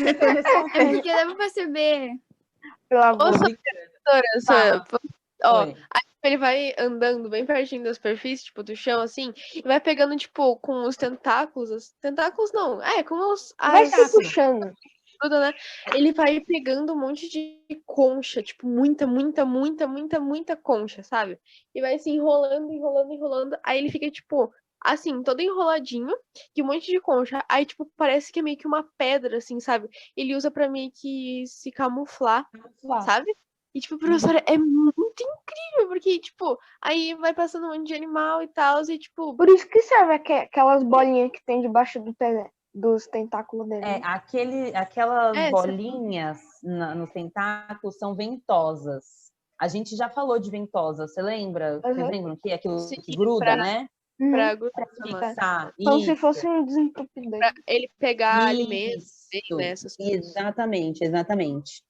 É porque dá pra perceber. Pelo amor de Ó, aí ele vai andando bem pertinho da superfície, tipo, do chão, assim, e vai pegando, tipo, com os tentáculos. Tentáculos não, com os... Vai se puxando. Tudo, né? Ele vai pegando um monte de concha, tipo, muita concha, sabe? E vai se enrolando. Aí ele fica, tipo, assim, todo enroladinho, e um monte de concha. Aí, tipo, parece que é meio que uma pedra, assim, sabe? Ele usa pra meio que se camuflar, sabe? E, tipo, professora, é muito incrível, porque, tipo, aí vai passando um monte de animal e tal, e, tipo... Por isso que serve aquelas bolinhas que tem debaixo dos tentáculos dele. Aquelas bolinhas nos tentáculos são ventosas. A gente já falou de ventosa, você lembra? Vocês lembram que é aquilo que gruda, né? Pra fixar. Como se fosse um desentupidor. Pra ele pegar alimentos, né, essas coisas. Exatamente.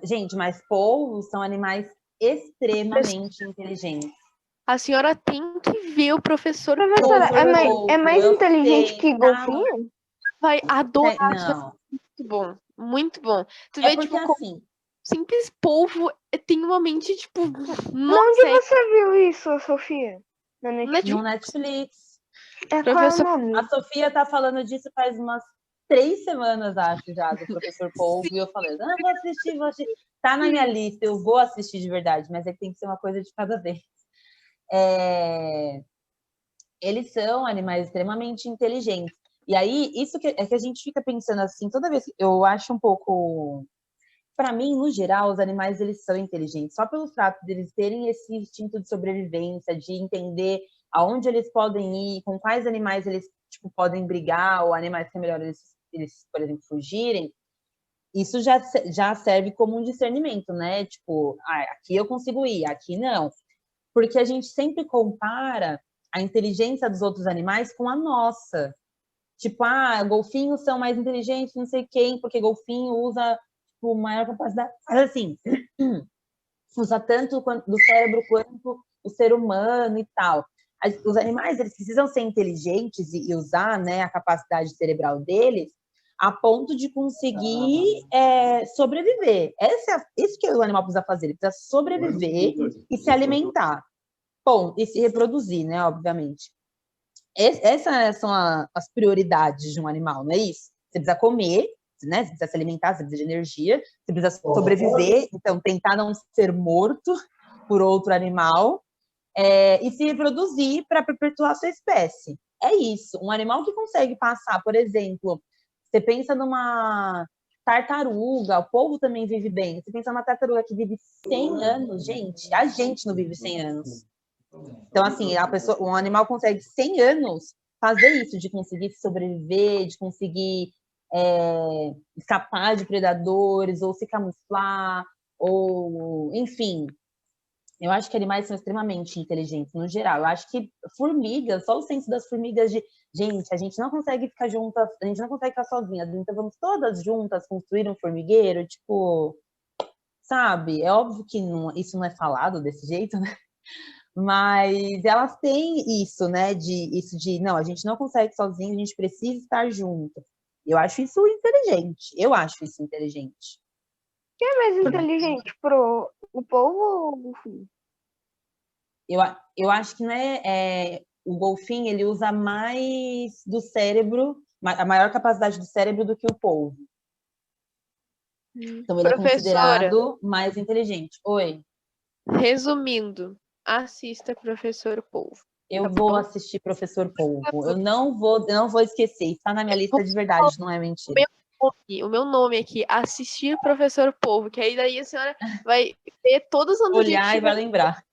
Gente, mas polvos são animais extremamente inteligentes. A senhora tem que ver o professor. Professora, é mais inteligente que golfinho? Vai adorar. Não. Muito bom, muito bom. Tu É vê, porque tipo, assim... simples polvo tem uma mente, tipo... Onde você viu isso, Sofia? No Netflix. Qual é o Professor- nome? A Sofia tá falando disso faz umas 3 semanas, acho, já, do Professor Polvo, e eu falei, vou assistir, vou assistir. Tá na minha lista, eu vou assistir de verdade, mas é que tem que ser uma coisa de cada vez. Eles são animais extremamente inteligentes. E aí, isso é que a gente fica pensando assim, toda vez, eu acho um pouco... Para mim, no geral, os animais, eles são inteligentes. Só pelo fato de eles terem esse instinto de sobrevivência, de entender aonde eles podem ir, com quais animais eles tipo, podem brigar, ou animais que é melhor eles, por exemplo, fugirem, isso já serve como um discernimento, né? Tipo, aqui eu consigo ir, aqui não. Porque a gente sempre compara a inteligência dos outros animais com a nossa. Tipo, golfinhos são mais inteligentes, não sei quem, porque golfinho usa tipo, maior capacidade. Mas assim, usa tanto do cérebro quanto o ser humano e tal. Os animais, eles precisam ser inteligentes e usar, né, a capacidade cerebral deles a ponto de conseguir sobreviver. Isso que o animal precisa fazer, ele precisa sobreviver e se alimentar. Bom, e se reproduzir, né, obviamente. Essas são as prioridades de um animal, não é isso? Você precisa comer, né? Você precisa se alimentar, você precisa de energia, você precisa sobreviver, então tentar não ser morto por outro animal, e se reproduzir para perpetuar a sua espécie. É isso. Um animal que consegue passar, por exemplo, você pensa numa tartaruga, o povo também vive bem. Você pensa numa tartaruga que vive 100 anos, gente. A gente não vive 100 anos. Então, assim, um animal consegue 100 anos fazer isso, de conseguir sobreviver, de conseguir escapar de predadores, ou se camuflar, ou, enfim. Eu acho que animais são extremamente inteligentes, no geral. Eu acho que formigas, só o senso das formigas de, gente, a gente não consegue ficar juntas, a gente não consegue ficar sozinhas, então vamos todas juntas construir um formigueiro, tipo, sabe? É óbvio que isso não é falado desse jeito, né? Mas elas têm isso, né? Não, a gente não consegue sozinho, a gente precisa estar junto. Eu acho isso inteligente. Eu acho isso inteligente. Quem é mais inteligente, o polvo ou o golfinho? Eu acho que não o golfinho, ele usa mais do cérebro, a maior capacidade do cérebro do que o polvo. Então ele é considerado mais inteligente. Oi. Resumindo, assista Professor Polvo. Eu vou assistir Professor Polvo. Eu não vou esquecer. Está na minha lista de verdade, não é mentira. O meu nome aqui, assistir Professor Polvo, que aí daí a senhora vai ver todos os objetivos. Olhar e vai lembrar.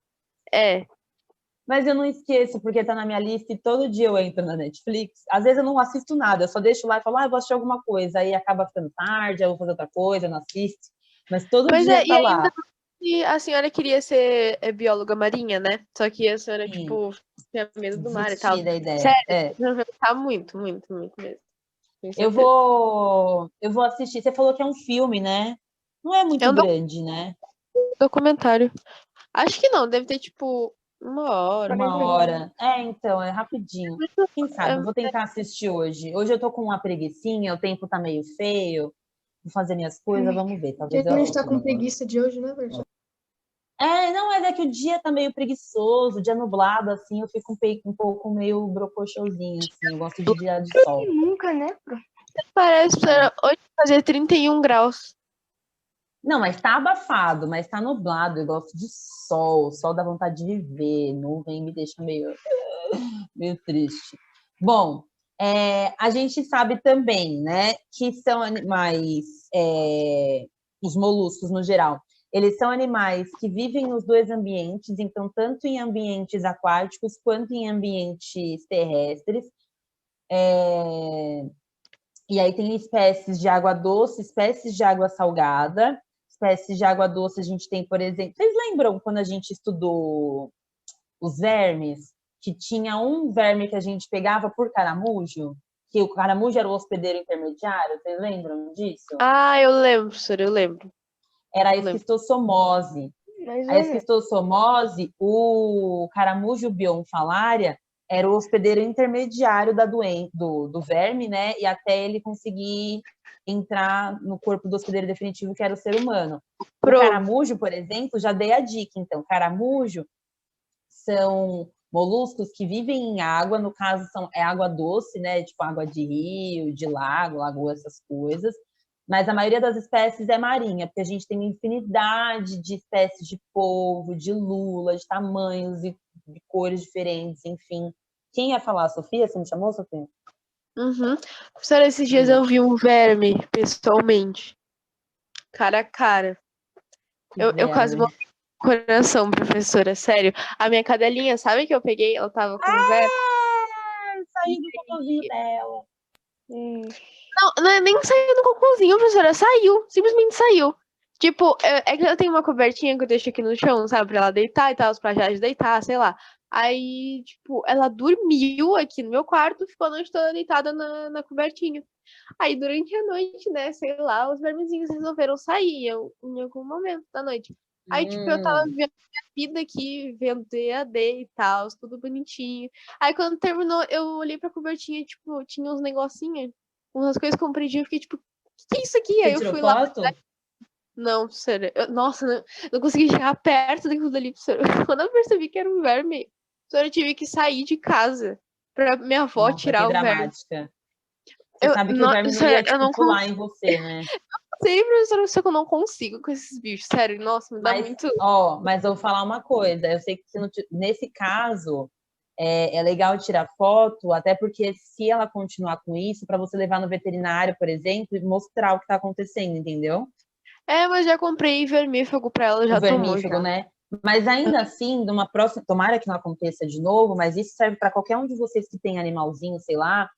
Mas eu não esqueço, porque tá na minha lista e todo dia eu entro na Netflix. Às vezes eu não assisto nada, eu só deixo lá e falo, eu vou assistir alguma coisa. Aí acaba ficando tarde, eu vou fazer outra coisa, eu não assisto. Mas todo dia tá lá. E a senhora queria ser bióloga marinha, né? Só que a senhora, tipo, tinha medo do mar e tal. Da ideia. Sério, tá muito, muito, muito mesmo. Eu vou assistir. Você falou que é um filme, né? Não é muito grande, né? Documentário. Acho que não, deve ter, tipo, 1 hora. 1 hora. Então, é rapidinho. Quem sabe? Eu vou tentar assistir hoje. Hoje eu tô com uma preguicinha, o tempo tá meio feio. Vou fazer minhas coisas, vamos ver. Talvez a gente tá com preguiça de hoje, né, professor? Não, mas é que o dia tá meio preguiçoso, o dia nublado, assim, eu fico um pouco meio brocochosinho, assim, eu gosto de dia de sol. Nunca, né? Parece que hoje fazer 31 graus. Não, mas tá abafado, mas tá nublado, eu gosto de sol, o sol dá vontade de viver, nuvem me deixa meio triste. Bom, a gente sabe também, né, que são animais, os moluscos no geral, eles são animais que vivem nos dois ambientes, então tanto em ambientes aquáticos quanto em ambientes terrestres. E aí tem espécies de água doce, espécies de água salgada. Espécies de água doce a gente tem, por exemplo... Vocês lembram quando a gente estudou os vermes? Que tinha um verme que a gente pegava por caramujo? Que o caramujo era o hospedeiro intermediário? Vocês lembram disso? Eu lembro, professor, eu lembro. Era a esquistossomose. A esquistossomose, o caramujo bionfalaria, era o hospedeiro intermediário do verme, né? E até ele conseguir entrar no corpo do hospedeiro definitivo, que era o ser humano. O caramujo, por exemplo, já dei a dica. Então, caramujo são moluscos que vivem em água, no caso é água doce, né? Tipo água de rio, de lago, lagoa, essas coisas. Mas a maioria das espécies é marinha, porque a gente tem uma infinidade de espécies de polvo, de lula, de tamanhos e de cores diferentes, enfim. Quem ia falar, Sofia? Você me chamou, Sofia? Uhum. Professora, esses dias eu vi um verme, pessoalmente. Cara a cara. Eu quase Verme. botei no coração, professora, sério. A minha cadelinha, sabe que eu peguei? Ela tava com um verme. Saiu do cocôzinho dela. Não, nem saiu do cocôzinho, professora. Saiu. Simplesmente saiu. Tipo, é que eu tenho uma cobertinha que eu deixo aqui no chão, sabe? Pra ela deitar e tal, pra já deitar, sei lá. Aí, tipo, ela dormiu aqui no meu quarto, ficou a noite toda deitada na cobertinha. Aí, durante a noite, né, sei lá, os vermezinhos resolveram sair em algum momento da noite. Aí, tipo, eu tava vendo minha vida aqui, vendo EAD e tal, tudo bonitinho. Aí, quando terminou, eu olhei pra cobertinha, tipo, tinha uns negocinhos, umas coisas compridinhas, eu fiquei tipo, o que é isso aqui? Aí Você eu tirou fui lá. foto? Não, sério. Nossa, não consegui chegar perto daquilo dali, professora. Quando eu percebi que era um verme, professora, eu tive que sair de casa pra minha avó Nossa, que tirar o verme. dramática. Você sabe que o verme não Professora, ia, eu tipo, não pular em você, né? sei, professora, só que eu não consigo com esses bichos. Sério, nossa, me dá muito. Mas eu vou falar uma coisa. Eu sei que nesse caso é legal tirar foto, até porque se ela continuar com isso, para você levar no veterinário, por exemplo, e mostrar o que está acontecendo, entendeu? Mas já comprei vermífugo pra ela, O já tomou vermífugo, já. né? Mas ainda assim, numa próxima, tomara que não aconteça de novo, mas isso serve para qualquer um de vocês que tem animalzinho, sei lá,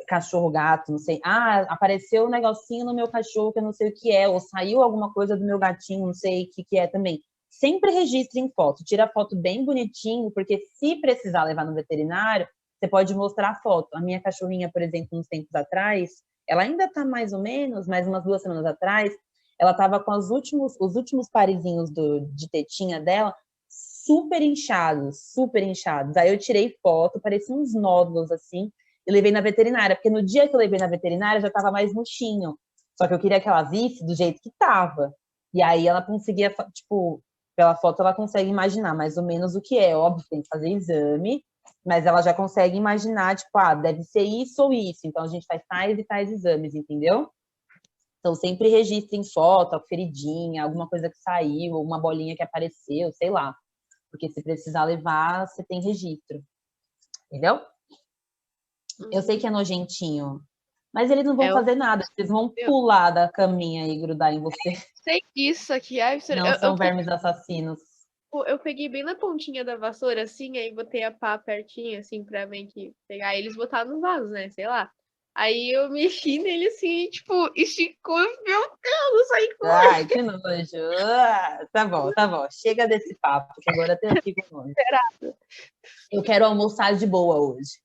cachorro, gato, não sei. Ah, apareceu um negocinho no meu cachorro que eu não sei o que é, ou saiu alguma coisa do meu gatinho, não sei o que é também. Sempre registre em foto, tira a foto bem bonitinho, porque se precisar levar no veterinário, você pode mostrar a foto. A minha cachorrinha, por exemplo, uns tempos atrás, ela ainda tá mais ou menos, mais umas 2 semanas atrás, ela tava com os últimos parezinhos de tetinha dela super inchados, super inchados. Aí eu tirei foto, parecia uns nódulos assim, e levei na veterinária, porque no dia que eu levei na veterinária já estava mais murchinho. Só que eu queria que ela visse do jeito que estava. E aí ela conseguia, tipo, pela foto ela consegue imaginar mais ou menos o que é. Óbvio, tem que fazer exame, mas ela já consegue imaginar, tipo, deve ser isso ou isso. Então a gente faz tais e tais exames, entendeu? Então sempre registre em foto, a feridinha, alguma coisa que saiu, uma bolinha que apareceu, sei lá. Porque se precisar levar, você tem registro. Entendeu? Eu sei que é nojentinho, mas eles não vão Eu fazer nada, eles vão pular da caminha e grudar em você. sei disso aqui. Ai, professora, Não são vermes assassinos. eu peguei bem na pontinha da vassoura, assim, aí botei a pá pertinho, assim, pra meio que pegar. Aí eles botaram no vaso, né? Sei lá. Aí eu mexi nele assim, tipo, esticou, meu Deus, eu saí correndo. Ai, que nojo. Tá bom, tá bom. Chega desse papo, que agora eu fico nojo. Eu quero almoçar de boa hoje.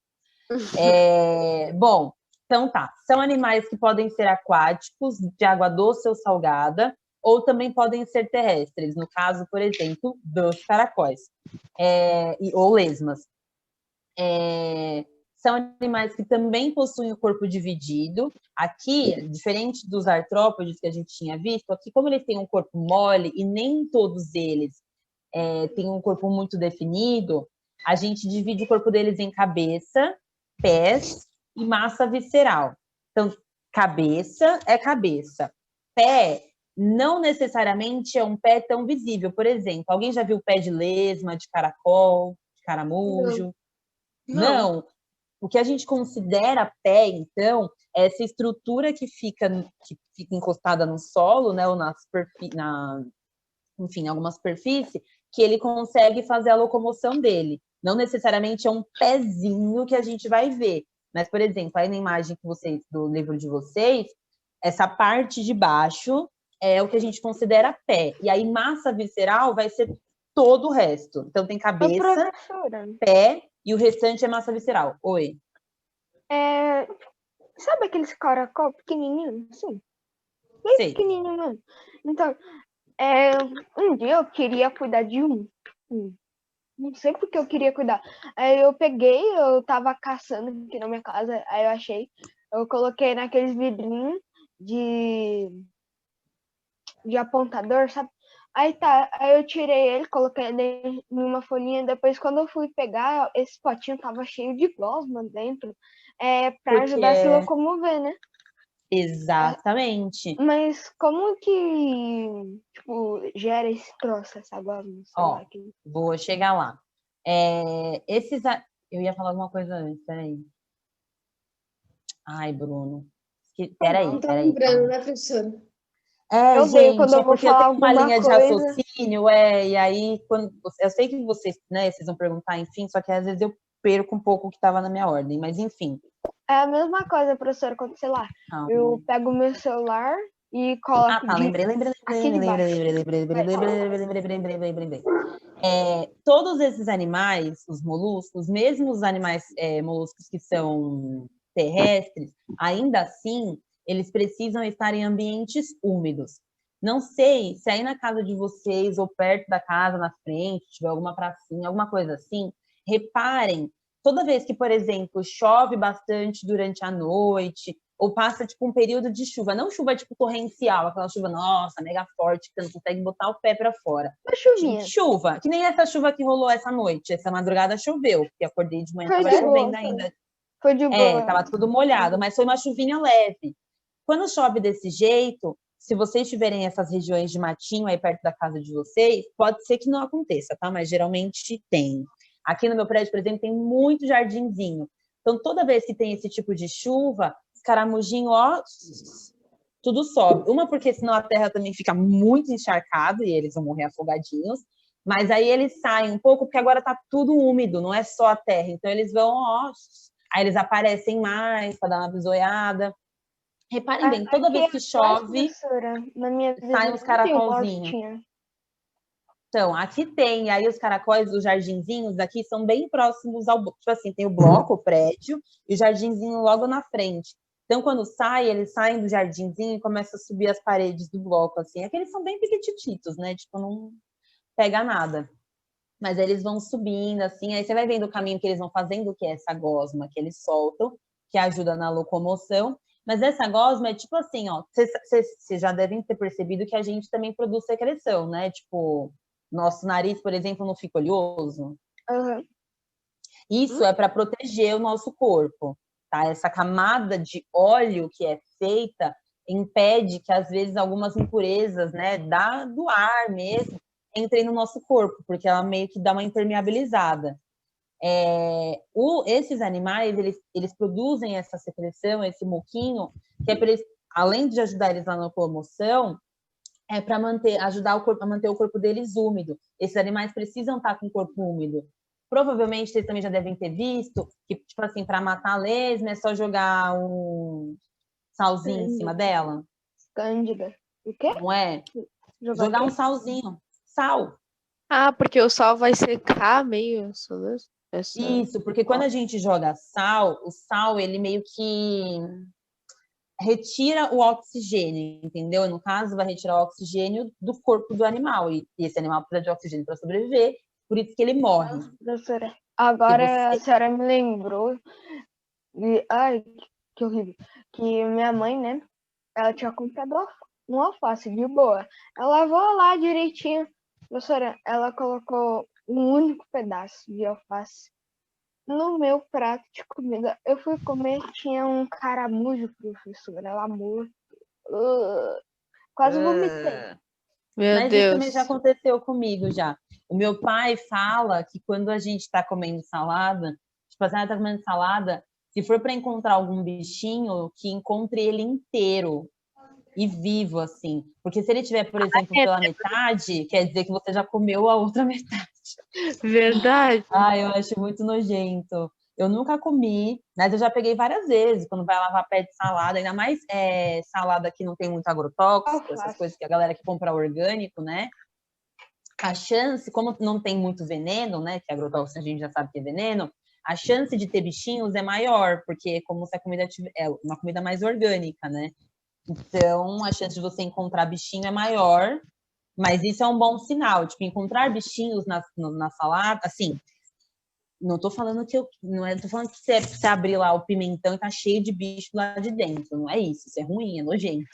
Bom, então tá. São animais que podem ser aquáticos, de água doce ou salgada, ou também podem ser terrestres, no caso, por exemplo, dos caracóis, ou lesmas. São animais que também possuem o corpo dividido. Aqui, diferente dos artrópodes que a gente tinha visto, aqui, como eles têm um corpo mole e nem todos eles têm um corpo muito definido, a gente divide o corpo deles em cabeça, pés e massa visceral. Então, cabeça é cabeça. Pé não necessariamente é um pé tão visível. Por exemplo, alguém já viu o pé de lesma, de caracol, de caramujo? Não. O que a gente considera pé, então, é essa estrutura que fica encostada no solo, né, ou enfim, alguma superfície, que ele consegue fazer a locomoção dele. Não necessariamente é um pezinho que a gente vai ver. Mas, por exemplo, aí na imagem do livro de vocês, essa parte de baixo é o que a gente considera pé. E aí, massa visceral vai ser todo o resto. Então, tem cabeça, pé, e o restante é massa visceral. Oi. Sabe aqueles caracol pequenininho, assim? Sei. Pequenininho mesmo. Então, um dia eu queria cuidar de um. Não sei porque eu queria cuidar. Aí eu tava caçando aqui na minha casa, aí eu achei. Eu coloquei naqueles vidrinhos de apontador, sabe? Aí tá, aí eu tirei ele, coloquei ele em uma folhinha. Depois, quando eu fui pegar, esse potinho tava cheio de gosma dentro, pra Porque ajudar a se locomover, né? exatamente. Mas como que, tipo, gera esse troço, essa gosma, sei Ó, lá. vou chegar lá. Eu ia falar alguma coisa antes, peraí. Ai, Bruno. Peraí, Não tá peraí. lembrando, né, professora? Eu odeio quando Gente, é eu vou porque eu falar tenho uma alguma linha de coisa. raciocínio, e aí, eu sei que vocês, né, vocês vão perguntar, enfim, só que às vezes eu perco um pouco o que estava na minha ordem, mas enfim. É a mesma coisa, professora, quando, sei lá, eu pego o meu celular e coloco Tá, lembrei. aqui de baixo. Todos esses animais, os moluscos, mesmo os animais moluscos que são terrestres, ainda assim, eles precisam estar em ambientes úmidos. Não sei se aí na casa de vocês ou perto da casa, na frente, tiver alguma pracinha, alguma coisa assim, reparem, toda vez que, por exemplo, chove bastante durante a noite, ou passa tipo um período de chuva, não chuva tipo torrencial, aquela chuva, nossa, mega forte, que você não consegue botar o pé para fora. Uma chuvinha. Chuva, que nem essa chuva que rolou essa noite, essa madrugada choveu, porque acordei de manhã, Foi tava de chovendo boa. ainda. Foi de boa. Tava tudo molhado, mas foi uma chuvinha leve. Quando chove desse jeito, se vocês tiverem essas regiões de matinho aí perto da casa de vocês, pode ser que não aconteça, tá? Mas geralmente tem. Aqui no meu prédio, por exemplo, tem muito jardinzinho. Então, toda vez que tem esse tipo de chuva, os caramujinhos, ó, tudo sobe. Uma, porque senão a terra também fica muito encharcada e eles vão morrer afogadinhos. Mas aí eles saem um pouco, porque agora tá tudo úmido, não é só a terra. Então, eles vão, ó, aí eles aparecem mais para dar uma bisoiada. Reparem bem, toda vez que chove, na minha saem os caracolzinhos. Então, aqui tem, aí os caracóis dos jardinzinhos aqui são bem próximos ao, tipo assim, tem o bloco, o prédio, e o jardinzinho logo na frente. Então, quando sai, eles saem do jardinzinho e começam a subir as paredes do bloco, assim. Aqueles são bem pequitititos, né? Tipo, não pega nada. Mas eles vão subindo, assim, aí você vai vendo o caminho que eles vão fazendo, que é essa gosma que eles soltam, que ajuda na locomoção. Mas essa gosma é tipo assim, ó, vocês já devem ter percebido que a gente também produz secreção, né? Tipo, nosso nariz, por exemplo, não fica oleoso. Uhum. Isso é para proteger o nosso corpo, tá? Essa camada de óleo que é feita impede que, às vezes, algumas impurezas, né, do ar mesmo, entrem no nosso corpo, porque ela meio que dá uma impermeabilizada. Esses animais, eles produzem essa secreção, esse moquinho, que é para eles, além de ajudar eles na locomoção, é para ajudar o corpo a manter o corpo deles úmido. Esses animais precisam estar com o corpo úmido. Provavelmente vocês também já devem ter visto que, tipo assim, para matar a lesma é só jogar um salzinho em cima dela. Cândida. O quê? Não é? Jogar um salzinho. Sal. Ah, porque o sal vai secar meio Isso, porque quando a gente joga sal, o sal, ele meio que retira o oxigênio, entendeu? No caso, vai retirar o oxigênio do corpo do animal. E esse animal precisa de oxigênio para sobreviver, por isso que ele morre. Professora, agora a senhora me lembrou ai, que horrível. Que minha mãe, né? Ela tinha comprado um alface de boa. Ela lavou lá direitinho. Professora, ela colocou um único pedaço de alface no meu prato de comida. Eu fui comer, tinha um caramujo, professora, ela morto. Quase vomitei. Meu Mas Deus. isso também já aconteceu comigo já. O meu pai fala que quando a gente está comendo salada, tipo, a senhora está comendo salada, se for para encontrar algum bichinho, que encontre ele inteiro e vivo, assim. Porque se ele tiver, por exemplo, pela metade, quer dizer que você já comeu a outra metade. Verdade. Eu acho muito nojento. Eu nunca comi, mas eu já peguei várias vezes, quando vai lavar pé de salada, ainda mais salada que não tem muito agrotóxico, essas coisas que a galera que compra orgânico, né? A chance, como não tem muito veneno, né? Que agrotóxico a gente já sabe que é veneno, a chance de ter bichinhos é maior, porque como se a comida é uma comida mais orgânica, né? Então, a chance de você encontrar bichinho é maior, mas isso é um bom sinal. Tipo, encontrar bichinhos na salada, assim, não tô falando que tô falando que você abrir lá o pimentão e tá cheio de bicho lá de dentro. Não é isso é ruim, é nojento.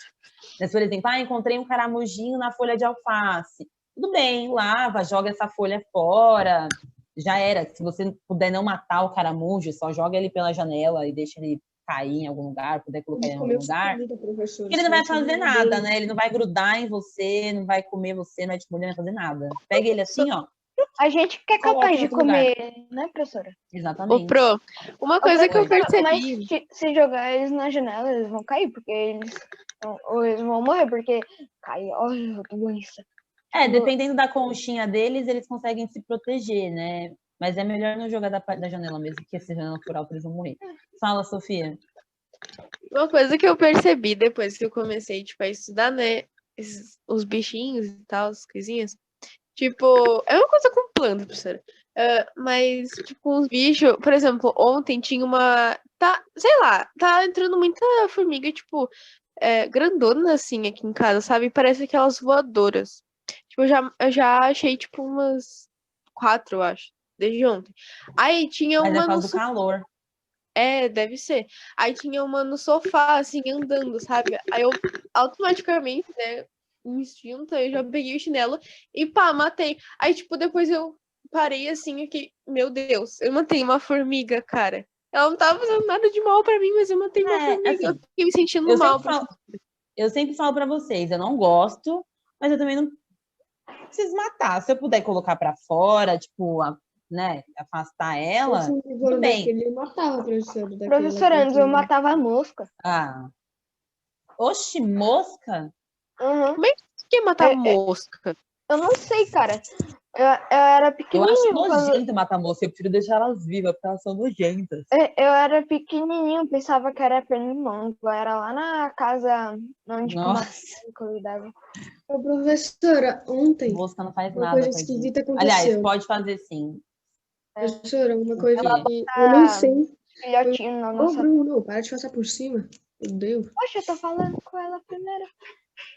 Mas, por exemplo, encontrei um caramujinho na folha de alface. tudo bem, lava, joga essa folha fora, já era. Se você puder não matar o caramujo, só joga ele pela janela e deixa ele cair em algum lugar, puder colocar ele em algum lugar. Professor, Ele não vai fazer nada, né? Ele não vai grudar em você, não vai comer você, não vai te morder, não vai fazer nada. Pega ele assim, ó. A gente que é Coloca capaz em de outro lugar. comer, né, professora? Ô, Exatamente. Pro, uma coisa que eu Professora, percebi. mas se jogar eles na janela, eles vão cair, porque ou eles vão morrer, porque cai, olha, doença. Dependendo da conchinha deles, eles conseguem se proteger, né? Mas é melhor não jogar da janela mesmo, porque se a janela for alta, eles vão morrer. Fala, Sofia. Uma coisa que eu percebi depois que eu comecei, tipo, a estudar, né? Os bichinhos e tal, as coisinhas. Tipo, é uma coisa com planta, professora. Mas, tipo, uns bichos, por exemplo, ontem tinha uma. Sei lá, tá entrando muita formiga, tipo, grandona assim aqui em casa, sabe? Parece aquelas voadoras. Tipo, eu já achei, tipo, umas 4, eu acho, desde ontem. Aí tinha Mas é uma por no causa do calor. deve ser. Aí tinha uma no sofá, assim, andando, sabe? Aí eu automaticamente, né, um instinto, eu já peguei o chinelo e pá, matei. Aí, tipo, depois eu parei assim, aqui, meu Deus, eu matei uma formiga, cara. Ela não tava fazendo nada de mal pra mim, mas eu matei uma formiga. Assim, Eu fiquei me sentindo eu mal. sempre falo pra vocês, eu não gosto, mas eu também não preciso matar. Se eu puder colocar pra fora, tipo, né, afastar ela, tudo bem. Daquele, eu matava, professor. Professora, antes eu matava a mosca. Ah. Oxi, mosca? Uhum. Como é que matar mosca? Eu não sei, cara. Eu era Eu pequenininho. acho nojento matar mosca, eu prefiro deixar elas vivas, porque elas são nojentas. Eu era pequenininho, pensava que era pernilongo. Era lá na casa onde eu cuidava. Ô, professora, ontem Mosca não faz uma nada, coisa tadinha. esquisita aconteceu. Aliás, pode fazer sim. Professora, uma coisa quê? que eu não sei. Filhotinho na Ô, nossa. Bruno, para de passar por cima. Meu Deus. Poxa, eu tô falando com ela primeiro.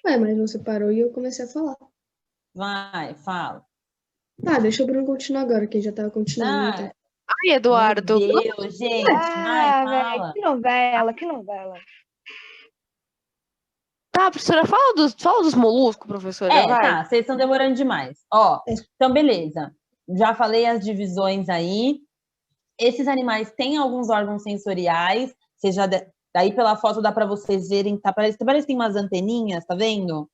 Ué, mas você parou e eu comecei a falar. Vai, fala. Tá, deixa o Bruno continuar agora, que ele já tava continuando. Então. Ai, Eduardo. Meu Deus, gente, vai, fala. Velho, que novela. Tá, professora, fala dos moluscos, professora, vai. Tá, vocês estão demorando demais. Ó, então beleza. Já falei as divisões aí. Esses animais têm alguns órgãos sensoriais. Daí pela foto dá para vocês verem, parece que tem umas anteninhas, tá vendo?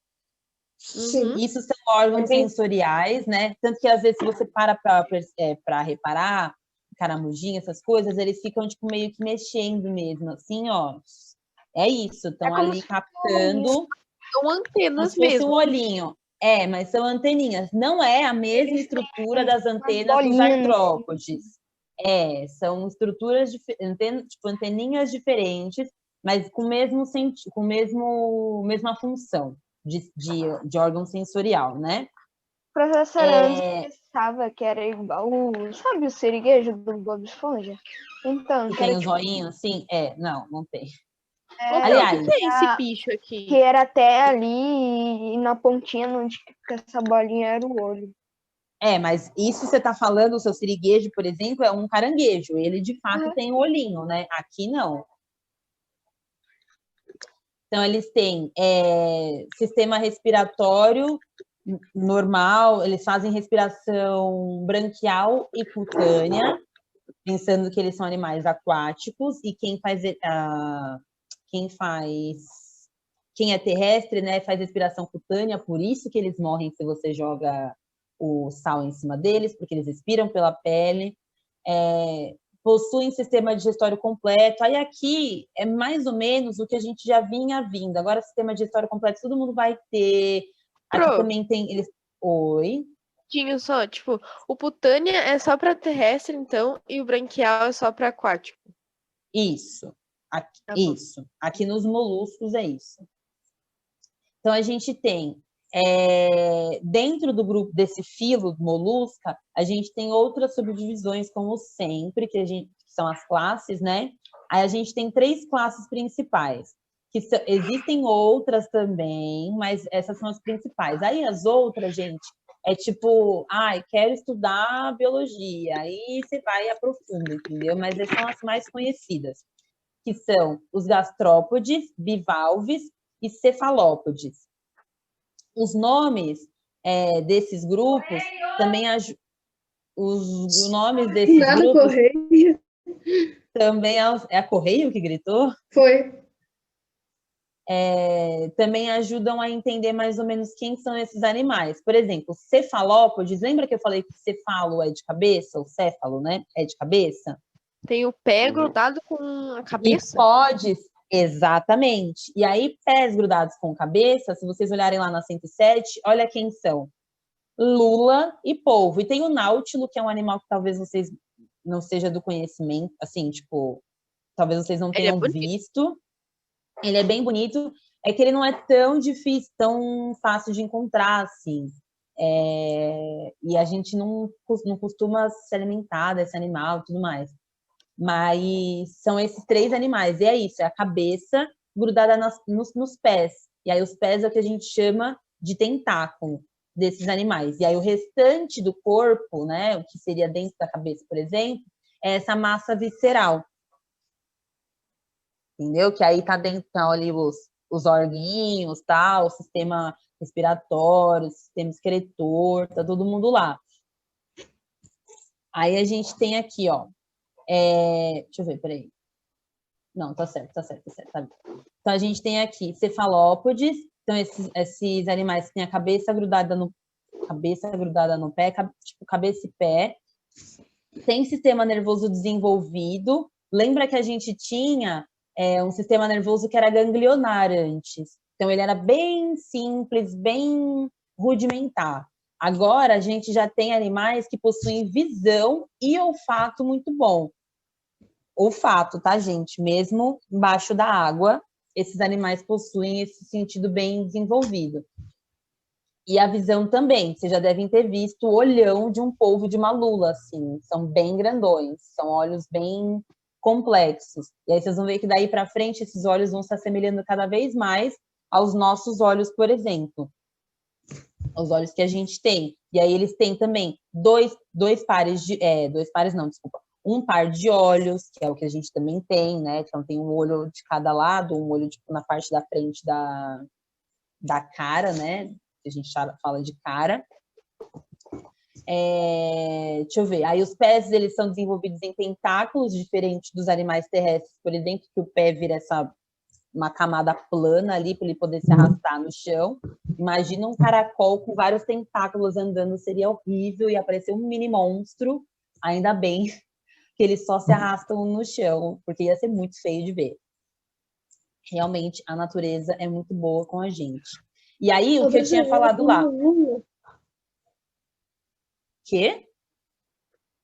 Sim. Isso são órgãos sensoriais, né? Tanto que às vezes se você para reparar, caramujinha, essas coisas, eles ficam tipo meio que mexendo mesmo, assim, ó. É isso, estão ali captando. São antenas como se fosse mesmo. um olhinho. Mas são anteninhas. Não é a mesma estrutura das antenas dos artrópodes. São estruturas tipo anteninhas diferentes, mas com mesma função de órgão sensorial, né? Professora, antes pensava que era igual, sabe o siriguejo do Bob Esponja? Então, que tem os zoinhos, sim? Não tem. Aliás, o que é esse bicho aqui? Que era até ali e na pontinha onde essa bolinha era o olho. Mas isso você está falando, o seu siriguejo, por exemplo, é um caranguejo. Ele, de fato, tem um olhinho, né? Aqui, não. Então, eles têm sistema respiratório normal, eles fazem respiração branquial e cutânea, pensando que eles são animais aquáticos, e quem é terrestre, né, faz respiração cutânea, por isso que eles morrem se você joga o sal em cima deles, porque eles expiram pela pele. Possuem sistema digestório completo. Aí aqui é mais ou menos o que a gente já vinha vindo. Agora, sistema digestório completo, todo mundo vai ter. Aqui também tem eles. Oi. Tinha só, tipo, o cutânea é só para terrestre, então, e o branquial é só para aquático. Isso. Isso. Aqui nos moluscos é isso. Então a gente tem dentro do grupo desse filo molusca, a gente tem outras subdivisões, como sempre, que são as classes, né? Aí a gente tem 3 classes principais, existem outras também, mas essas são as principais. Aí as outras, gente, é tipo, quero estudar biologia, aí você vai e aprofunda, entendeu? Mas essas são as mais conhecidas, que são os gastrópodes, bivalves e cefalópodes. Os nomes desses grupos também os nomes desses Nada, grupos correio. também é a Correio que gritou? Foi. Também ajudam a entender mais ou menos quem são esses animais. Por exemplo, cefalópodes, lembra que eu falei que cefalo é de cabeça? O céfalo, né? É de cabeça? Tem o pé grudado com a cabeça? Exatamente. E aí, pés grudados com cabeça, se vocês olharem lá na 107, olha quem são. Lula e polvo. E tem o náutilo, que é um animal que talvez vocês não seja do conhecimento, assim, tipo, talvez vocês não tenham visto. Ele é bem bonito, é que ele não é tão difícil, tão fácil de encontrar, assim. E a gente não costuma se alimentar desse animal e tudo mais. Mas são esses 3 animais, e é isso, é a cabeça grudada nos pés. E aí os pés é o que a gente chama de tentáculo desses animais. E aí o restante do corpo, né, o que seria dentro da cabeça, por exemplo, é essa massa visceral. Entendeu? Que aí tá dentro, tá ali os orguinhos, tá? O sistema respiratório, o sistema excretor, tá todo mundo lá. Aí a gente tem aqui, ó, deixa eu ver, peraí. Não, tá certo. Tá bem. Então a gente tem aqui cefalópodes, então esses animais que têm a cabeça grudada no pé, tipo cabeça e pé, tem sistema nervoso desenvolvido. Lembra que a gente tinha um sistema nervoso que era ganglionar antes. Então, ele era bem simples, bem rudimentar. Agora, a gente já tem animais que possuem visão e olfato muito bom. Olfato, tá, gente? Mesmo embaixo da água, esses animais possuem esse sentido bem desenvolvido. E a visão também. Vocês já devem ter visto o olhão de um polvo de uma lula, assim. São bem grandões, são olhos bem complexos. E aí vocês vão ver que daí para frente esses olhos vão se assemelhando cada vez mais aos nossos olhos, por exemplo. Os olhos que a gente tem. E aí eles têm também dois pares de... um par de olhos, que é o que a gente também tem, né? Então tem um olho de cada lado, um olho tipo, na parte da frente da cara, né? Que a gente fala de cara. Deixa eu ver. Aí os pés, eles são desenvolvidos em tentáculos, diferente dos animais terrestres, por exemplo, que o pé vira uma camada plana ali para ele poder se arrastar no chão. Imagina um caracol com vários tentáculos andando, seria horrível, ia aparecer um mini monstro. Ainda bem que eles só se arrastam no chão, porque ia ser muito feio de ver. Realmente, a natureza é muito boa com a gente. E aí, o que eu tinha falado lá... Quê?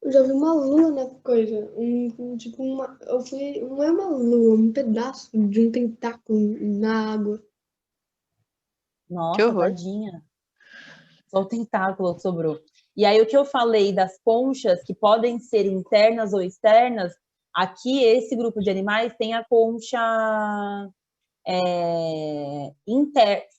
Eu já vi uma lula na coisa. Não é uma lula, um pedaço de um tentáculo na água. Nossa, tadinha. Só o tentáculo que sobrou. E aí, o que eu falei das conchas, que podem ser internas ou externas, aqui, esse grupo de animais tem a concha...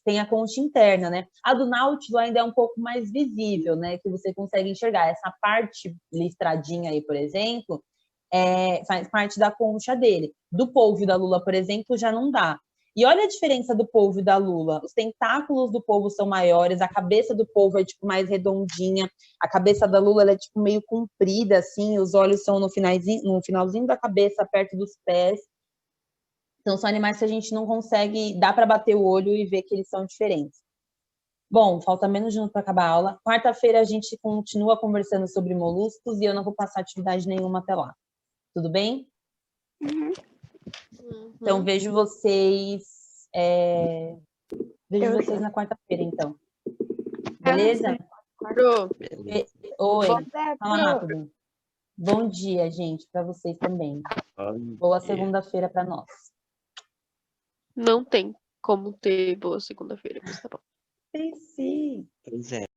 tem a concha interna, né? A do náutilo ainda é um pouco mais visível, né? Que você consegue enxergar. Essa parte listradinha aí, por exemplo, faz parte da concha dele. Do polvo e da lula, por exemplo, já não dá. E olha a diferença do polvo e da lula. Os tentáculos do polvo são maiores, a cabeça do polvo é tipo mais redondinha, a cabeça da lula ela é tipo meio comprida, assim, os olhos são no finalzinho da cabeça, perto dos pés. Então, são animais que a gente não consegue, dá para bater o olho e ver que eles são diferentes. Bom, falta menos de um para acabar a aula. Quarta-feira a gente continua conversando sobre moluscos e eu não vou passar atividade nenhuma até lá. Tudo bem? Uhum. Então, vejo vocês na quarta-feira, então. Beleza? Oi, fala rápido. Bom dia, gente, para vocês também. Boa segunda-feira para nós. Não tem como ter boa segunda-feira, mas tá bom. Tem sim. Pois é.